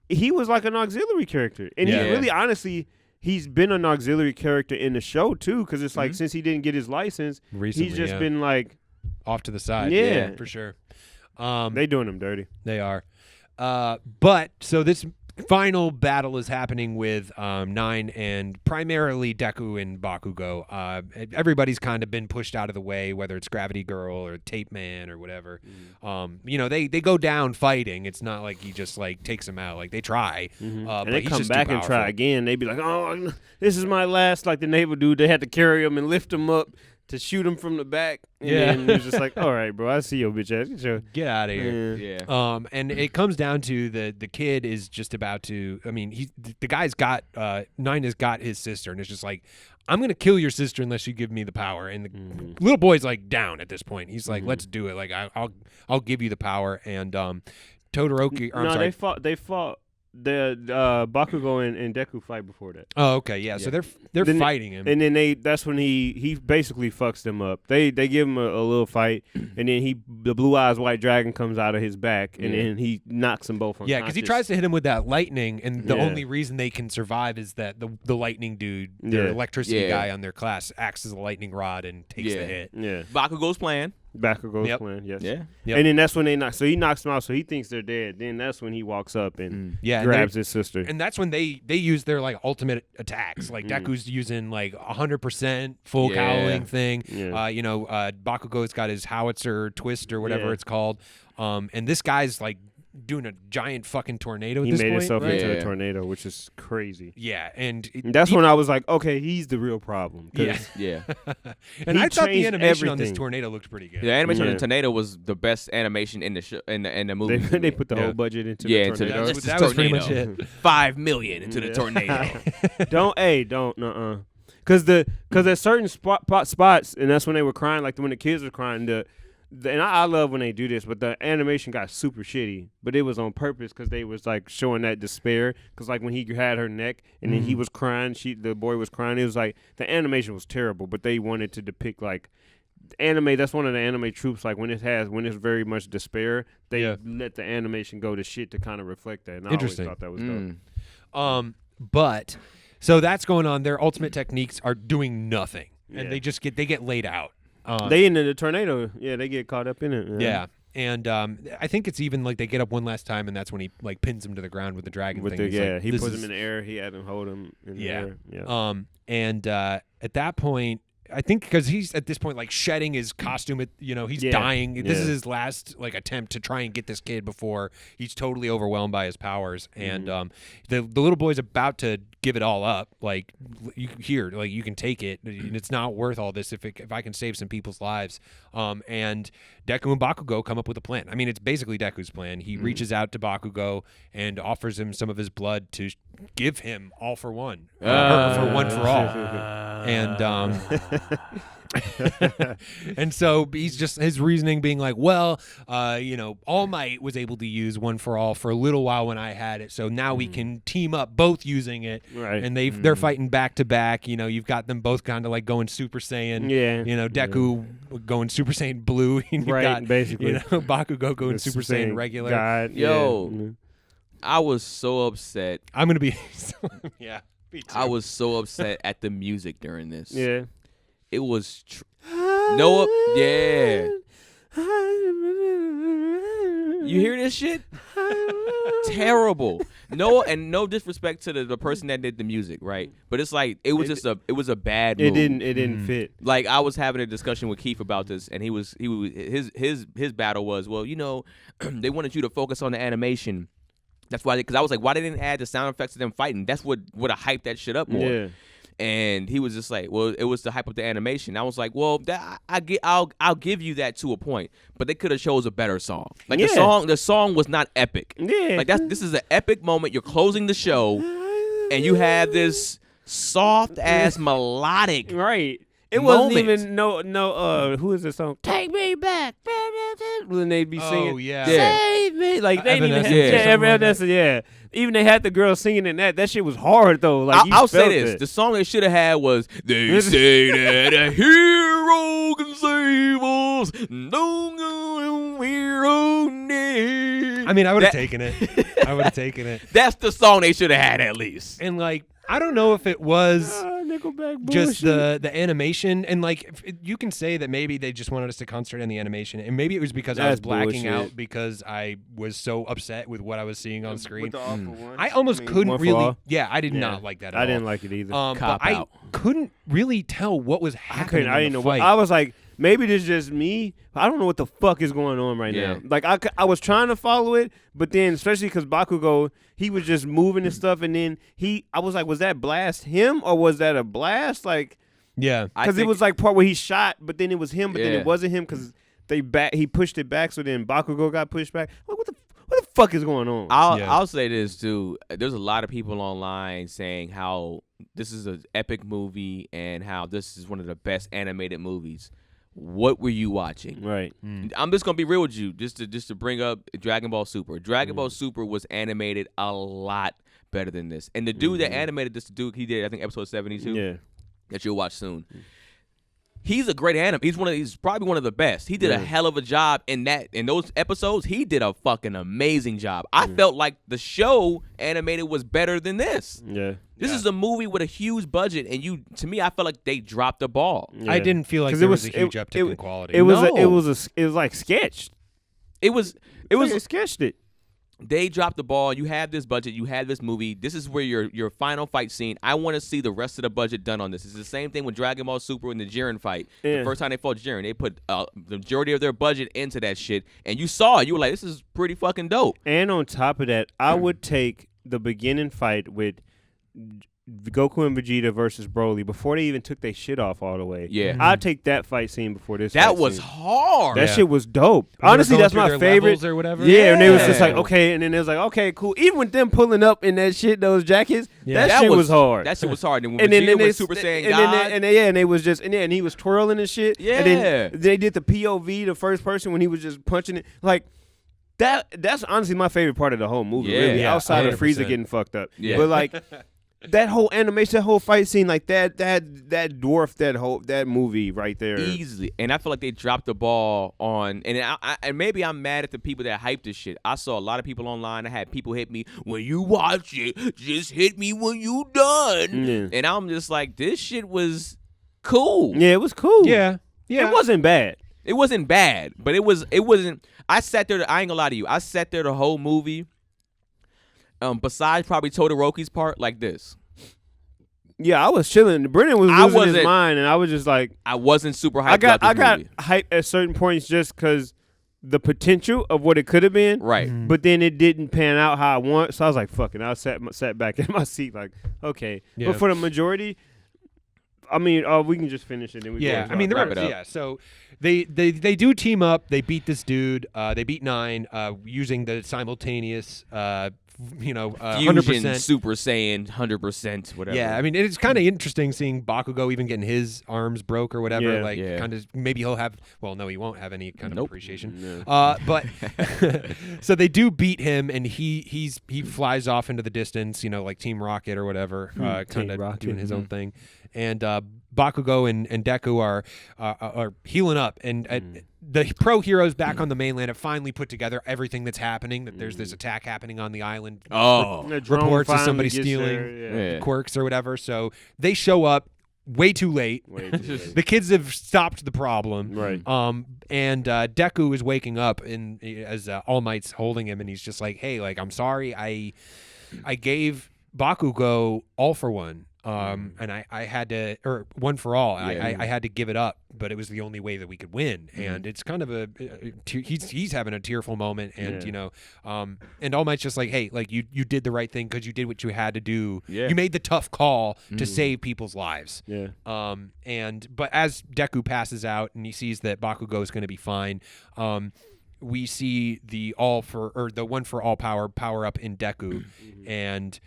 He was like an auxiliary character, and Yeah. he really, honestly, he's been an auxiliary character in the show too. Because it's like Mhm. since he didn't get his license, Recently, he's just yeah. been like off to the side. Yeah. for sure. they doing him dirty. They are. But so this final battle is happening with 9 and primarily Deku and Bakugo. Everybody's kind of been pushed out of the way, whether it's Gravity Girl or Tape Man or whatever. They go down fighting. It's not like he just like takes them out. Like they try, and but they he's come just back too and try powerful. again. They be like, "Oh, this is my last." Like the neighbor dude, they had to carry him and lift him up to shoot him from the back. And then he was just like, "All right, bro, I see your bitch ass. Get out of here." Yeah. And it comes down to the kid is just about to. I mean, the guy's got 9 has got his sister, and it's just like, I'm gonna kill your sister unless you give me the power. And the little boy's like down at this point. He's like, let's do it. Like I'll give you the power. And Todoroki. Or, I'm sorry. They fought. The Bakugo and Deku fight before that. Oh, okay, yeah. So they're Then fighting him, and then that's when he basically fucks them up. They give him a little fight, and then the blue eyes white dragon comes out of his back, and then he knocks them both unconscious. Yeah, because he tries to hit him with that lightning, and the only reason they can survive is that the lightning dude, their electricity guy on their class, acts as a lightning rod and takes the hit. Yeah, Bakugo's plan. Bakugo's plan. Yes. Yeah. Yep. And then that's when they knock. So he knocks them out. So he thinks they're dead. Then that's when he walks up and grabs his sister. And that's when they use their like ultimate attacks. Like Deku's using like 100% full cowling thing. Yeah. Bakugo's got his howitzer twist or whatever it's called. And this guy's like doing a giant fucking tornado at He this made point, himself right? into a tornado, which is crazy. Yeah, and That's when I was like, okay, he's the real problem. Yeah. Yeah. And He I thought the changed animation on this everything. tornado looked pretty good. The animation of the tornado was the best animation in the show in the movie. They put the whole budget into the into tornado. the, That was pretty much tornado. it. $5 million into the tornado. Don't. Because at certain spots, and that's when they were crying, like when the kids were crying. And I love when they do this, but the animation got super shitty. But it was on purpose because they was like showing that despair. Because like when he had her neck and then he was crying, the boy was crying. It was like the animation was terrible, but they wanted to depict like anime. That's one of the anime tropes. Like when it's very much despair, they let the animation go to shit to kind of reflect that. And I always thought that was dope. But so that's going on. Their ultimate techniques are doing nothing, and they get laid out. They into the tornado. Yeah, they get caught up in it. Yeah. And I think it's even like they get up one last time, and that's when he like pins him to the ground with the dragon thing. He puts him in the air. He had him hold him in the air. Yeah. And at that point, I think because he's at this point like shedding his costume, he's dying. This is his last like attempt to try and get this kid before he's totally overwhelmed by his powers. And the little boy's about to give it all up. Like you can take it. It's not worth all this if I can save some people's lives. And Deku and Bakugo come up with a plan. I mean, it's basically Deku's plan. He reaches out to Bakugo and offers him some of his blood to give him all for one, for one for all. And and so he's just his reasoning being like, well, All Might was able to use one for all for a little while when I had it, so now we can team up both using it. Right. And they're fighting back to back. You've got them both kind of like going Super Saiyan. Yeah. Deku going Super Saiyan Blue. And you've got, basically. Bakugo going Super Saiyan regular. God, Yo, I was so upset. I'm gonna be yeah. Me too. I was so upset at the music during this. Yeah. It was Noah. Yeah. You hear this shit? Terrible. No disrespect to the person that did the music, right? But it's like it was a bad move. It didn't fit. Like I was having a discussion with Keith about this, and his battle was, well, they wanted you to focus on the animation. That's why, because I was like, why they didn't add the sound effects of them fighting? That's what would have hyped that shit up more. Yeah. And he was just like, well, it was to hype up the animation. I was like, well, I'll give you that to a point, but they could have chose a better song. Like the song was not epic. Yeah. Like this is an epic moment. You're closing the show, and you have this soft ass melodic. Right. It moment. wasn't even no who is this song? Take me back. When they'd be singing, Oh, yeah. Save me. Like they didn't even Evanescence, have, something like that. Evanescence, yeah. Even they had the girl singing in that. That shit was hard though. Like I'll say felt this: it. the song they should have had was "They say that a hero can save us, don't go hero name." I mean, I would have taken it. I would have taken it. That's the song they should have had at least. And like, I don't know if it was Nickelback just bullshit. the animation, and like you can say that maybe they just wanted us to concentrate on the animation, and maybe it was because I was That's blacking bullshit. out because I was so upset with what I was seeing on screen. With the awful ones. I almost mean, couldn't One for really. All. Yeah, I did Yeah. not like that at all. I didn't like it either. But Cop I out. couldn't really tell what was happening. I didn't in know the what. fight. I was like, maybe this is just me. I don't know what the fuck is going on right Yeah. now. Like I was trying to follow it, but then especially because Bakugo, he was just moving and stuff, and then I was like, was that blast him or was that a blast? Like, Yeah, because it was like part where he shot, but then it was him, but then Yeah. it wasn't him because he pushed it back, so then Bakugo got pushed back. Like, what the fuck is going on? I'll say this too. There's a lot of people online saying how this is an epic movie and how this is one of the best animated movies. What were you watching? Right. I'm just gonna be real with you, just to bring up Dragon Ball Super. Dragon Ball Super was animated a lot better than this, and the dude that animated this, the dude he did, I think episode 72, Yeah. that you'll watch soon. He's a great animator. He's probably one of the best. He did a hell of a job in those episodes. He did a fucking amazing job. I felt like the show animated was better than this. Yeah. This is a movie with a huge budget, and to me, I felt like they dropped the ball. I didn't feel like 'Cause there was a huge uptick in quality. It was No. it was like sketched. It was They sketched it. they dropped the ball. You have this budget. You have this movie. This is where your final fight scene. I want to see the rest of the budget done on this. It's the same thing with Dragon Ball Super and the Jiren fight. Yeah. The first time they fought Jiren, they put the majority of their budget into that shit, and you saw it. You were like, this is pretty fucking dope. And on top of that, I would take the beginning fight with Goku and Vegeta versus Broly before they even took their shit off all the way. Yeah. I'd take that fight scene before this. That fight was scene. hard. That Yeah. shit was dope. When they were Honestly, going that's through my their favorite. levels or whatever. Yeah, and they was just like, Yeah. okay, and then it was like, okay, cool. Even with them pulling up in that shit, those jackets, Yeah. that shit was hard. That shit was hard. And when and then Vegeta they was Super Saiyan and God, and they was just and he was twirling and shit. Yeah. And then they did the POV, the first person when he was just punching it. Like that's honestly my favorite part of the whole movie. Yeah. Really, Yeah, outside of 100%. Frieza getting fucked up. Yeah. But like that whole animation, that whole fight scene, like that dwarfed that movie right there. easily. And I feel like they dropped the ball on, and maybe I'm mad at the people that hyped this shit. I saw a lot of people online. I had people hit me, when you watch it, just hit me when you done. Yeah. And I'm just like, this shit was cool. Yeah, it was cool. Yeah, yeah. It wasn't bad. It wasn't bad, but it wasn't. I sat there. I ain't gonna lie to you. I sat there the whole movie. Besides probably Todoroki's part, like this. Yeah, I was chilling. Brennan was I losing his wasn't- mind, and I was just like, I wasn't super hyped I got about this movie. hyped at certain points just because the potential of what it could have been. Right. But then it didn't pan out how I want, so I was like, "Fucking!" I sat back in my seat, like, "Okay." Yeah. But for the majority, I mean, we can just finish it. And we Yeah, go I mean, wrap it there up. yeah. So they do team up. They beat this dude. They beat 9 using the simultaneous, 100%. Fusion, Super Saiyan, 100%, whatever. Yeah, I mean, it's kind of interesting seeing Bakugo even getting his arms broke or whatever. Yeah. Like, Yeah. kind of maybe he'll have. Well, no, he won't have any kind of Nope. appreciation. Yeah. But so they do beat him, and he flies off into the distance. Like Team Rocket or whatever, kind Team of Rocket. doing his own thing. And Bakugo and Deku are healing up, and the pro heroes back on the mainland have finally put together everything that's happening. That there's this attack happening on the island. Oh. The drone Reports of finally somebody gets stealing there, yeah. Yeah. quirks or whatever. So they show up way too late. Way too late. The kids have stopped the problem. Right. And Deku is waking up as All Might's holding him, and he's just like, "Hey, like I'm sorry, I gave Bakugo all for one." And I had to, or one for all. Yeah. I had to give it up, but it was the only way that we could win. And it's kind of he's having a tearful moment, and Yeah. and All Might's just like, hey, like you did the right thing because you did what you had to do. Yeah. You made the tough call to save people's lives. Yeah. But as Deku passes out and he sees that Bakugo is going to be fine, we see the one for all power up in Deku, and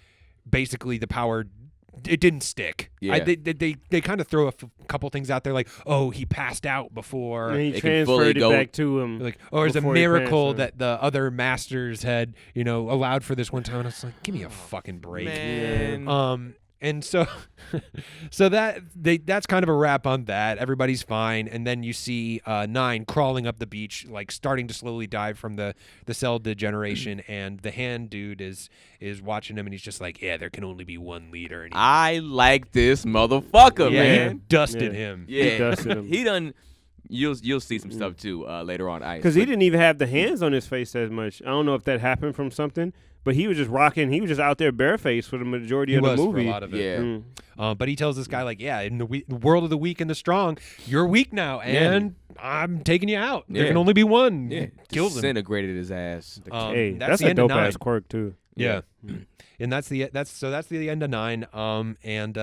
basically the power. It didn't stick. Yeah. They kind of throw a couple things out there like, oh, he passed out before. And he It can fully transferred it go- back to him. Like, or it's a before he miracle transferred. that the other masters had, allowed for this one time. And I was like, give me a fucking break. Man. And so, that's kind of a wrap on that. Everybody's fine, and then you see 9 crawling up the beach, like starting to slowly die from the cell degeneration, and the hand dude is watching him, and he's just like, yeah, there can only be one leader. And I like this motherfucker, he man. dusted him. Yeah, He dusted him. he done. You'll see some stuff too later on. Because he didn't even have the hands on his face as much. I don't know if that happened from something, but he was just rocking. He was just out there barefaced for the majority of the movie. For a lot of it. Yeah. But he tells this guy, like, yeah, in the world of the weak and the strong, you're weak now, and I'm taking you out. There can only be one. Yeah, Kills him. disintegrated his ass. Hey, that's that's the a end of dope 9. ass quirk too. Yeah. And that's the end of 9. And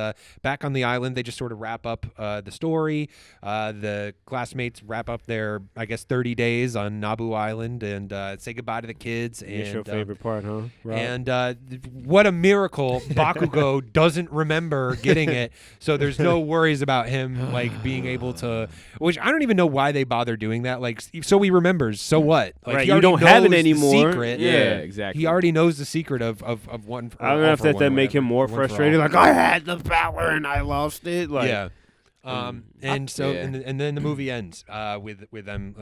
back on the island, they just sort of wrap up the story. The classmates wrap up their, I guess, 30 days on Naboo Island and say goodbye to the kids. It's And your favorite part, huh? Rob? and what a miracle! Bakugo doesn't remember getting it, so there's no worries about him like being able to. Which I don't even know why they bother doing that. Like, so he remembers. So what? Like, Right, he you already don't have it knows the anymore. secret. Yeah, exactly. He already knows the secret of one. I don't know if that make him more One for frustrated. all. Like I had the power and I lost it. Like, Yeah. And so yeah. and then the movie ends with them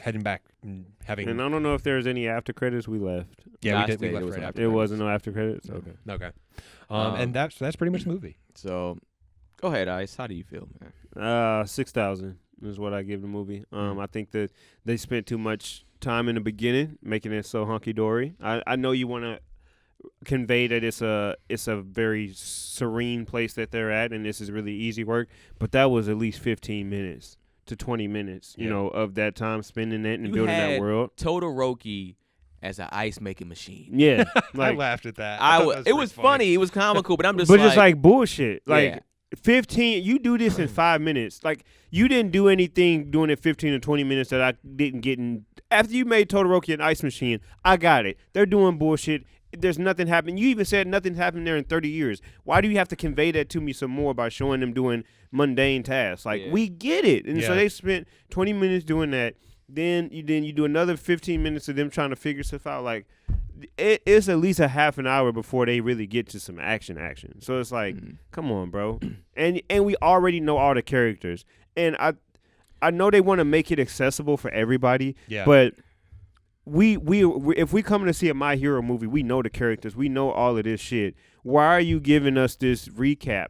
heading back and having. And I don't know if there was any after credits. We left. Yeah, Nah, we did. We it left was right an after. It that. wasn't no after credits. Okay. Okay. And that's pretty much the movie. So, go ahead, Ice. How do you feel, man? 6,000 is what I give the movie. I think that they spent too much time in the beginning making it so hunky dory. I know you want to convey that it's a very serene place that they're at, and this is really easy work. But that was at least 15 minutes to 20 minutes, you know, of that time spending it and You building that had world. Todoroki as an ice making machine. Yeah, I like, laughed at that. It was funny. It was comical, but I'm just but like, just like bullshit. Like Yeah. 15, you do this in 5 minutes. Like you didn't do anything doing it 15 or 20 minutes that I didn't get in. After you made Todoroki an ice machine, I got it. They're doing bullshit. There's nothing happening. You even said nothing happened there in 30 years. Why do you have to convey that to me some more by showing them doing mundane tasks? Like, we get it. And so they spent 20 minutes doing that. Then you do another 15 minutes of them trying to figure stuff out. Like, it's at least a half an hour before they really get to some action. So it's like, come on, bro. And we already know all the characters. And I know they want to make it accessible for everybody. Yeah. But we if we come to see a My Hero movie, we know the characters, we know all of this shit. Why are you giving us this recap?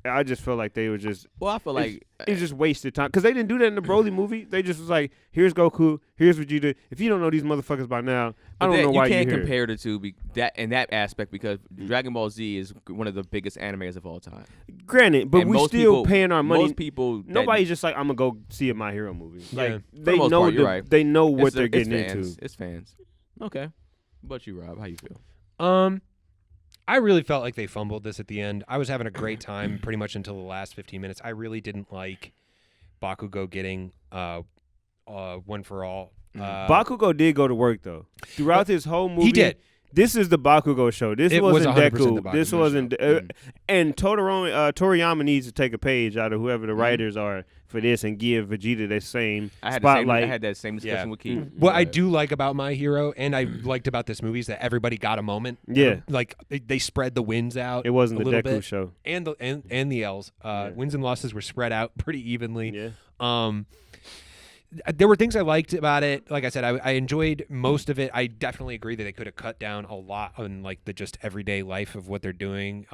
I just feel like they were just. well, I feel like It's just wasted time because they didn't do that in the Broly movie. They just was like, "Here's Goku. Here's Vegeta. If you don't know these motherfuckers by now, I don't know why you can't here." compare the two in that aspect because Dragon Ball Z is one of the biggest animes of all time. Granted, but And we most still people- paying our money. Most people, Nobody's just like, "I'm gonna go see a My Hero movie." Yeah. Like For the they most know part, you're right. they know what it's they're getting fans. into. It's fans. Okay. What about you, Rob? How you feel? I really felt like they fumbled this at the end. I was having a great time pretty much until the last 15 minutes. I really didn't like Bakugo getting one for all. Bakugo did go to work though. Throughout this whole movie, He did. This is the Bakugo show. This It was wasn't 100% the Deku. This Bakugo wasn't. And Toriyama needs to take a page out of whoever the writers are for this and give Vegeta the same spotlight. I had that same discussion with Keith. What I do like about My Hero, and I liked about this movie, is that everybody got a moment. Yeah. Like they spread the wins out. It wasn't a the little Deku bit, show. and the L's. Wins and losses were spread out pretty evenly. Yeah. There were things I liked about it. Like I said, I enjoyed most of it. I definitely agree that they could have cut down a lot on like the just everyday life of what they're doing.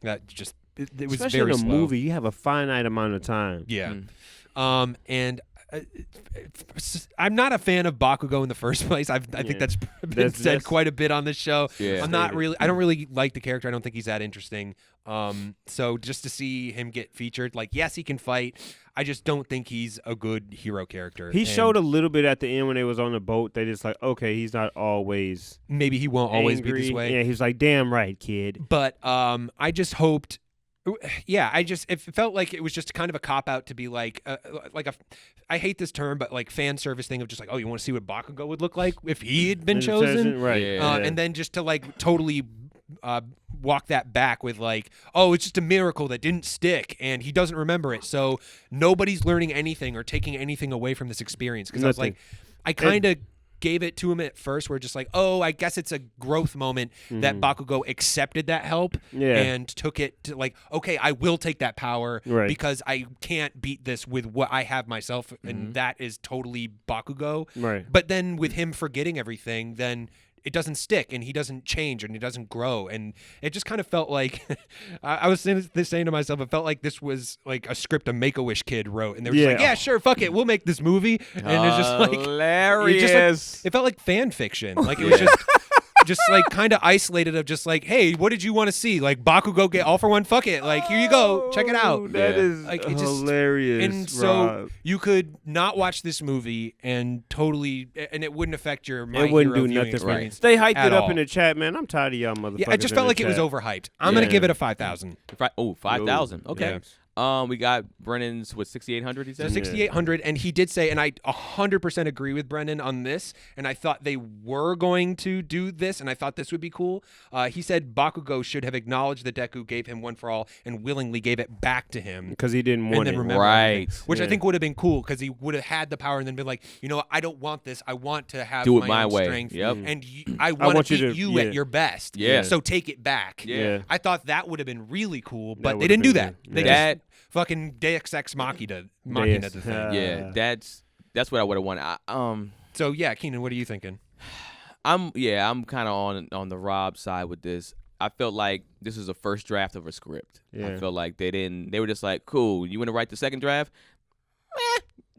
That just it was Especially very in a slow. movie, you have a finite amount of time. Yeah. And I'm not a fan of Bakugo in the first place. I think that's been said quite a bit on this show. Yeah. I'm not really. I don't really like the character. I don't think he's that interesting. So just to see him get featured, like yes, he can fight. I just don't think he's a good hero character. He showed a little bit at the end when they was on the boat. They just like, okay, he's not always maybe he won't always be this angry. way. Yeah, he's like, damn right, kid. But I just hoped. Yeah, it felt like it was just kind of a cop out to be like I hate this term, but like fan service thing of just like, oh, you want to see what Bakugo would look like if he had been chosen, right? And then just to like totally walk that back with like, oh, it's just a miracle that didn't stick, and he doesn't remember it, so nobody's learning anything or taking anything away from this experience. Because I was like, I kind of gave it to him at first, where just like, oh, I guess it's a growth moment that Bakugo accepted that help and took it to like, okay, I will take that power because I can't beat this with what I have myself, and that is totally Bakugo. Right. But then with him forgetting everything, then it doesn't stick, and he doesn't change, and he doesn't grow, and it just kind of felt like I was saying to myself, it felt like this was like a script a Make-A-Wish kid wrote, and they were just like, yeah, sure, fuck it, we'll make this movie, and it's just like hilarious. It felt like fan fiction, like it was just like kind of isolated of just like, hey, what did you want to see? Like Bakugo get all for one, fuck it, like here you go, check it out. That is like hilarious. And so you could not watch this movie and it wouldn't affect your My It wouldn't Hero do viewing nothing. experience. They hyped at it up all. in the chat, man. I'm tired of y'all motherfuckers. Yeah, I just felt like it was overhyped. I'm gonna give it a 5,000. 5,000. Okay. Yeah. We got Brennan's with 6,800. He So said 6,800, and he did say, and I 100% agree with Brendan on this, and I thought they were going to do this, and I thought this would be cool. He said Bakugo should have acknowledged that Deku gave him One for All and willingly gave it back to him. Because he didn't And want then it. remember Right. everything, which I think would have been cool, because he would have had the power and then been like, you know what, I don't want this. I want to have Do it my own way. strength. Yep. And I want to beat you at yeah. your best. Yeah. So take it back. Yeah. I thought that would have been really cool, but That they didn't do would've that. been They good. just That fucking Deus Ex Machina Deus. the thing. yeah, that's what I would have wanted. So yeah, Keenan, what are you thinking? I'm kind of on the Rob side with this. I felt like this is a first draft of a script. Yeah. I felt like they were just like, cool, you want to write the second draft?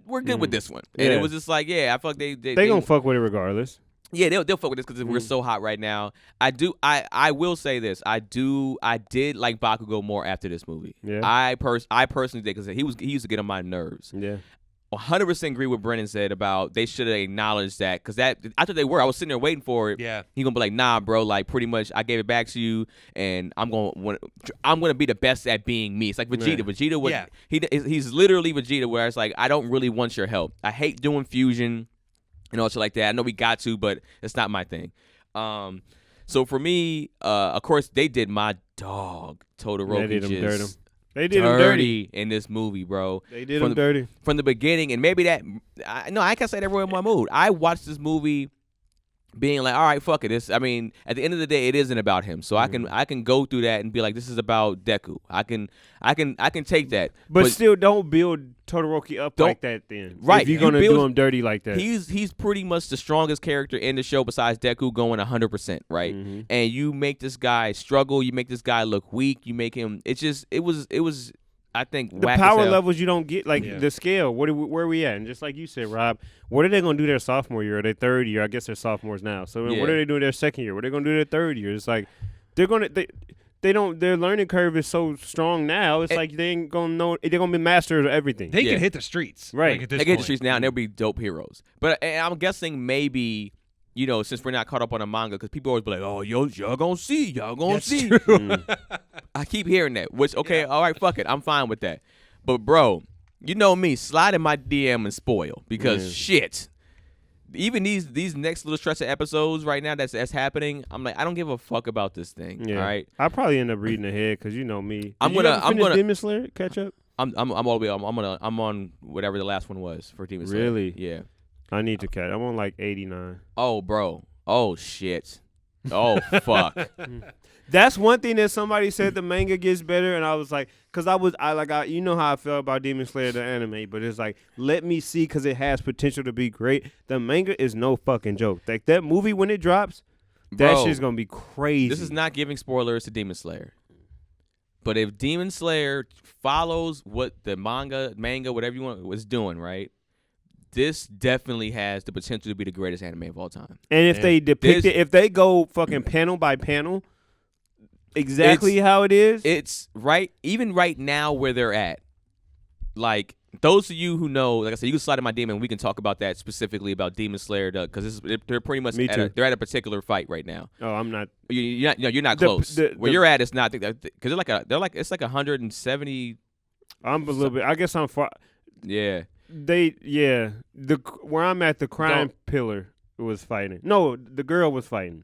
We're good with this one. And Yeah. it was just like, yeah, I feel like they gonna fuck with it regardless. Yeah, they'll fuck with this because we're so hot right now. I will say this. I did like Bakugo more after this movie. Yeah. I personally did because he used to get on my nerves. Yeah. 100% agree with Brennan said about they should have acknowledged that because I thought they were. I was sitting there waiting for it. Yeah. He gonna be like, nah, bro. Like pretty much, I gave it back to you, and I'm gonna be the best at being me. It's like Vegeta. Yeah. Vegeta was he's literally Vegeta, where it's like I don't really want your help. I hate doing fusion and all shit like that. I know we got to, but it's not my thing. So for me, of course, they did my dog Todoroki. They did him dirty. just They did him dirty. in this movie, bro. They did him dirty. From the beginning, and maybe that I can't say that we're in my mood. I watched this movie being like, all right, fuck it. At the end of the day, it isn't about him. So I can go through that and be like, this is about Deku. I can take that. But still, don't build Todoroki up like that then. Right. If you're going to do him dirty like that. He's pretty much the strongest character in the show besides Deku, going 100%, right? Mm-hmm. And you make this guy struggle. You make this guy look weak. You make him. It was. I think the whack power as hell. levels you don't get, like the scale. Where are we at? And just like you said, Rob, what are they going to do their sophomore year or their third year? I guess they're sophomores now. So what are they doing their second year? What are they going to do their third year? It's like they're going to their learning curve is so strong now. It's like they ain't going to know. They're going to be masters of everything. They can hit the streets, right? Like, at this They get point. the streets now, and they'll be dope heroes. But and I'm guessing maybe. Since we're not caught up on the manga, because people always be like, "Oh, y'all gonna see, see." I keep hearing that. Which all right, fuck it, I'm fine with that. But bro, you know me, slide in my DM and spoil because shit. Even these next little stretch of episodes right now that's happening, I'm like, I don't give a fuck about this thing. Yeah. All right, I'll probably end up reading ahead because you know me. I'm gonna Demon Slayer catch up. I'm all the way. I'm on whatever the last one was for Demon Slayer. Really? Yeah. I need to catch. I'm on like 89. Oh, bro. Oh shit. Oh fuck. That's one thing that somebody said the manga gets better, and I was like, because you know how I felt about Demon Slayer the anime, but it's like, let me see, because it has potential to be great. The manga is no fucking joke. Like that movie when it drops, that shit's gonna be crazy. This is not giving spoilers to Demon Slayer, but if Demon Slayer follows what the manga, whatever you want, was doing, right? This definitely has the potential to be the greatest anime of all time. And if they depict it, if they go fucking panel by panel, exactly how it is. It's right, even right now where they're at. Like, those of you who know, like I said, you can slide in my DM and we can talk about that specifically about Demon Slayer, because they're pretty much they're at a particular fight right now. Oh, I'm not. You're not close. Where you're at is not, because it's like 170. I'm a little bit. I guess I'm far. Yeah. Where I'm at, the crime pillar was fighting. No, the girl was fighting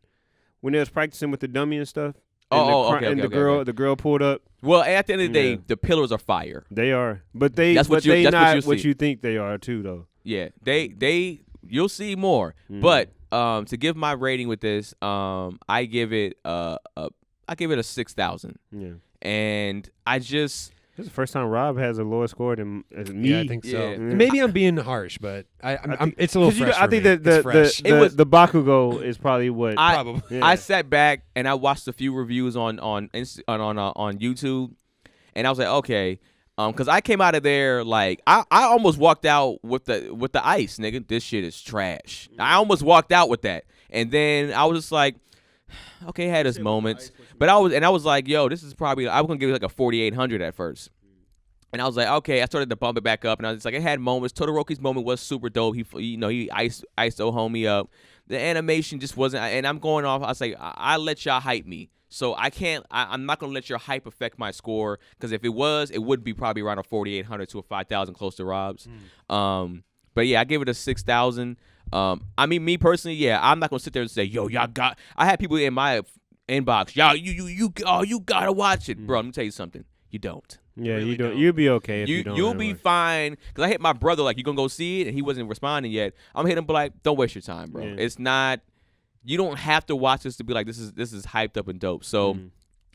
when they was practicing with the dummy and stuff. And the girl pulled up. Well, at the end of the day, the pillars are fire. They are, but that's what you not see. what you think they are too, though. Yeah, they You'll see more. But to give my rating with this, I give it a 6,000. Yeah. And I just. This is the first time Rob has a lower score than me. Yeah, I think so. Yeah. Maybe I'm being harsh, but it's a little fresh. I think that the Bakugo is probably what. Probably. I sat back and I watched a few reviews on YouTube, and I was like, okay, because I came out of there like I almost walked out with the ice, nigga. This shit is trash. I almost walked out with that, and then I was just like, okay, had his moments, but I was like, yo, this is probably I was gonna give it like a 4,800 at first. And I was like, okay. I started to bump it back up, and I was like, it had moments. Todoroki's moment was super dope. He iced old homie up. The animation just wasn't. And I'm going off. I was like, I let y'all hype me, so I can't. I'm not gonna let your hype affect my score, because if it was, it would be probably around a 4,800 to a 5,000, close to Rob's. But yeah, I gave it a 6,000. I mean, me personally, yeah, I'm not gonna sit there and say, yo, y'all got. I had people in my inbox, y'all, you gotta watch it, bro. Let me tell you something. You don't. Yeah, really you don't. don't. You'll be okay if you don't. You'll be fine. Because I hit my brother like, you gonna go see it, and he wasn't responding yet. I'm hitting him, but like, don't waste your time, bro. Yeah. It's not. You don't have to watch this to be like, this is hyped up and dope. So.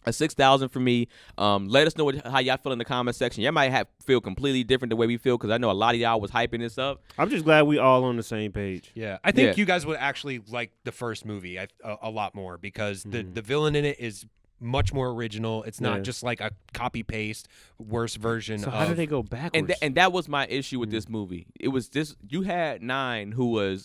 A 6,000 for me. Let us know how y'all feel in the comment section. Y'all might feel completely different the way we feel, because I know a lot of y'all was hyping this up. I'm just glad we all on the same page. Yeah, I think Yeah. you guys would actually like the first movie a lot more, because the villain in it is much more original. It's not just like a copy paste worse version. So of, how did they go backwards? And that was my issue with this movie. It was this. You had Nine, who had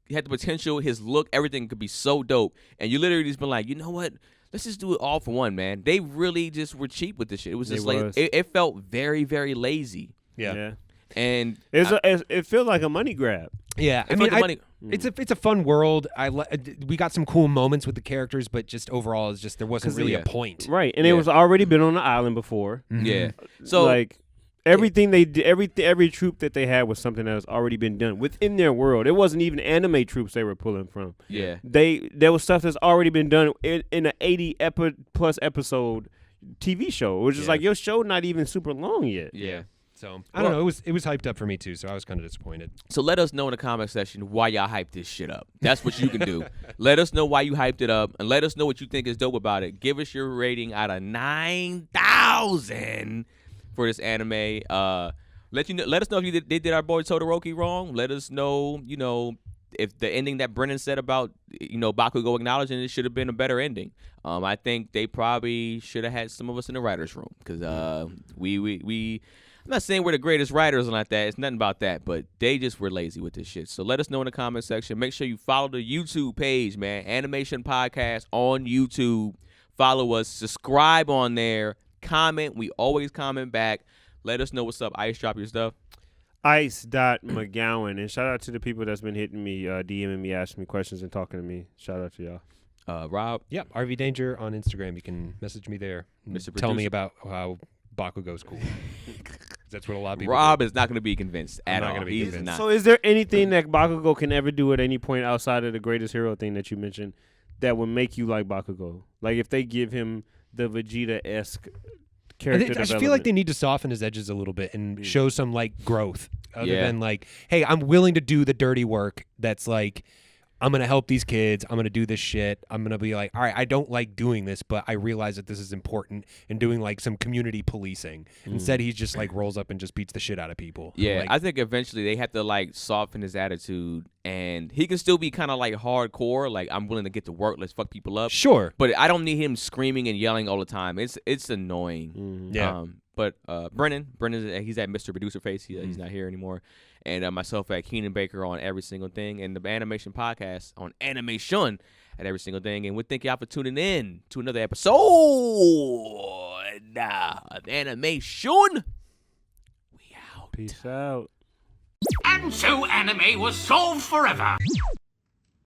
the potential. His look, everything could be so dope, and you literally just been like, you know what? Let's just do it all for one, man. They really just were cheap with this shit. It was just it felt very, very lazy. Yeah. And it feels like a money grab. Yeah, I It mean, felt like it's a fun world. We got some cool moments with the characters, but just overall, it's just there wasn't really a point. Right, and it was already been on the island before. yeah. So like everything they did, every troop that they had was something that has already been done within their world. It wasn't even anime troops they were pulling from. yeah. There was stuff that's already been done in an 80 plus episode TV show, which is like your show not even super long yet. Yeah. So I don't know. It was hyped up for me too, so I was kind of disappointed. So let us know in the comment section why y'all hyped this shit up. That's what you can do. Let us know why you hyped it up, and let us know what you think is dope about it. Give us your rating out of 9,000 for this anime. Let us know if they did our boy Todoroki wrong. Let us know, if the ending that Brennan said about, Bakugo acknowledging it should have been a better ending. I think they probably should have had some of us in the writers' room, because we I'm not saying we're the greatest writers and like that. It's nothing about that, but they just were lazy with this shit. So let us know in the comment section. Make sure you follow the YouTube page, man. AnimeSHUN Podcast on YouTube. Follow us. Subscribe on there. Comment. We always comment back. Let us know what's up. Ice, drop your stuff. Ice.McGowan. And shout out to the people that's been hitting me, DMing me, asking me questions, and talking to me. Shout out to y'all. Rob. Yeah, RV Danger on Instagram. You can message me there. Mr. Tell me Producer. about how Bakugo's cool. That's what a lot of people Rob do. is not going to be convinced at not all. gonna be He's convinced. not. So is there anything that Bakugo can ever do at any point outside of the greatest hero thing that you mentioned that would make you like Bakugo? Like if they give him the Vegeta-esque character I just feel like development. they need to soften his edges a little bit and show some like growth, other Yeah. than like, hey, I'm willing to do the dirty work. That's like, I'm gonna help these kids. I'm gonna do this shit. I'm gonna be like, all right, I don't like doing this, but I realize that this is important, and doing like some community policing. Instead, he just like rolls up and just beats the shit out of people. Yeah, Like, I think eventually they have to like soften his attitude, and he can still be kind of like hardcore, like I'm willing to get to work, let's fuck people up. sure. But I don't need him screaming and yelling all the time. It's annoying. Yeah. But Brennan, he's at Mr. Producer Face. He's not here anymore. And myself at Keenan Baker on every single thing, and the AnimeSHUN Podcast on AnimeSHUN at every single thing. And we thank y'all for tuning in to another episode of AnimeSHUN. We out. Peace out. And so anime was solved forever.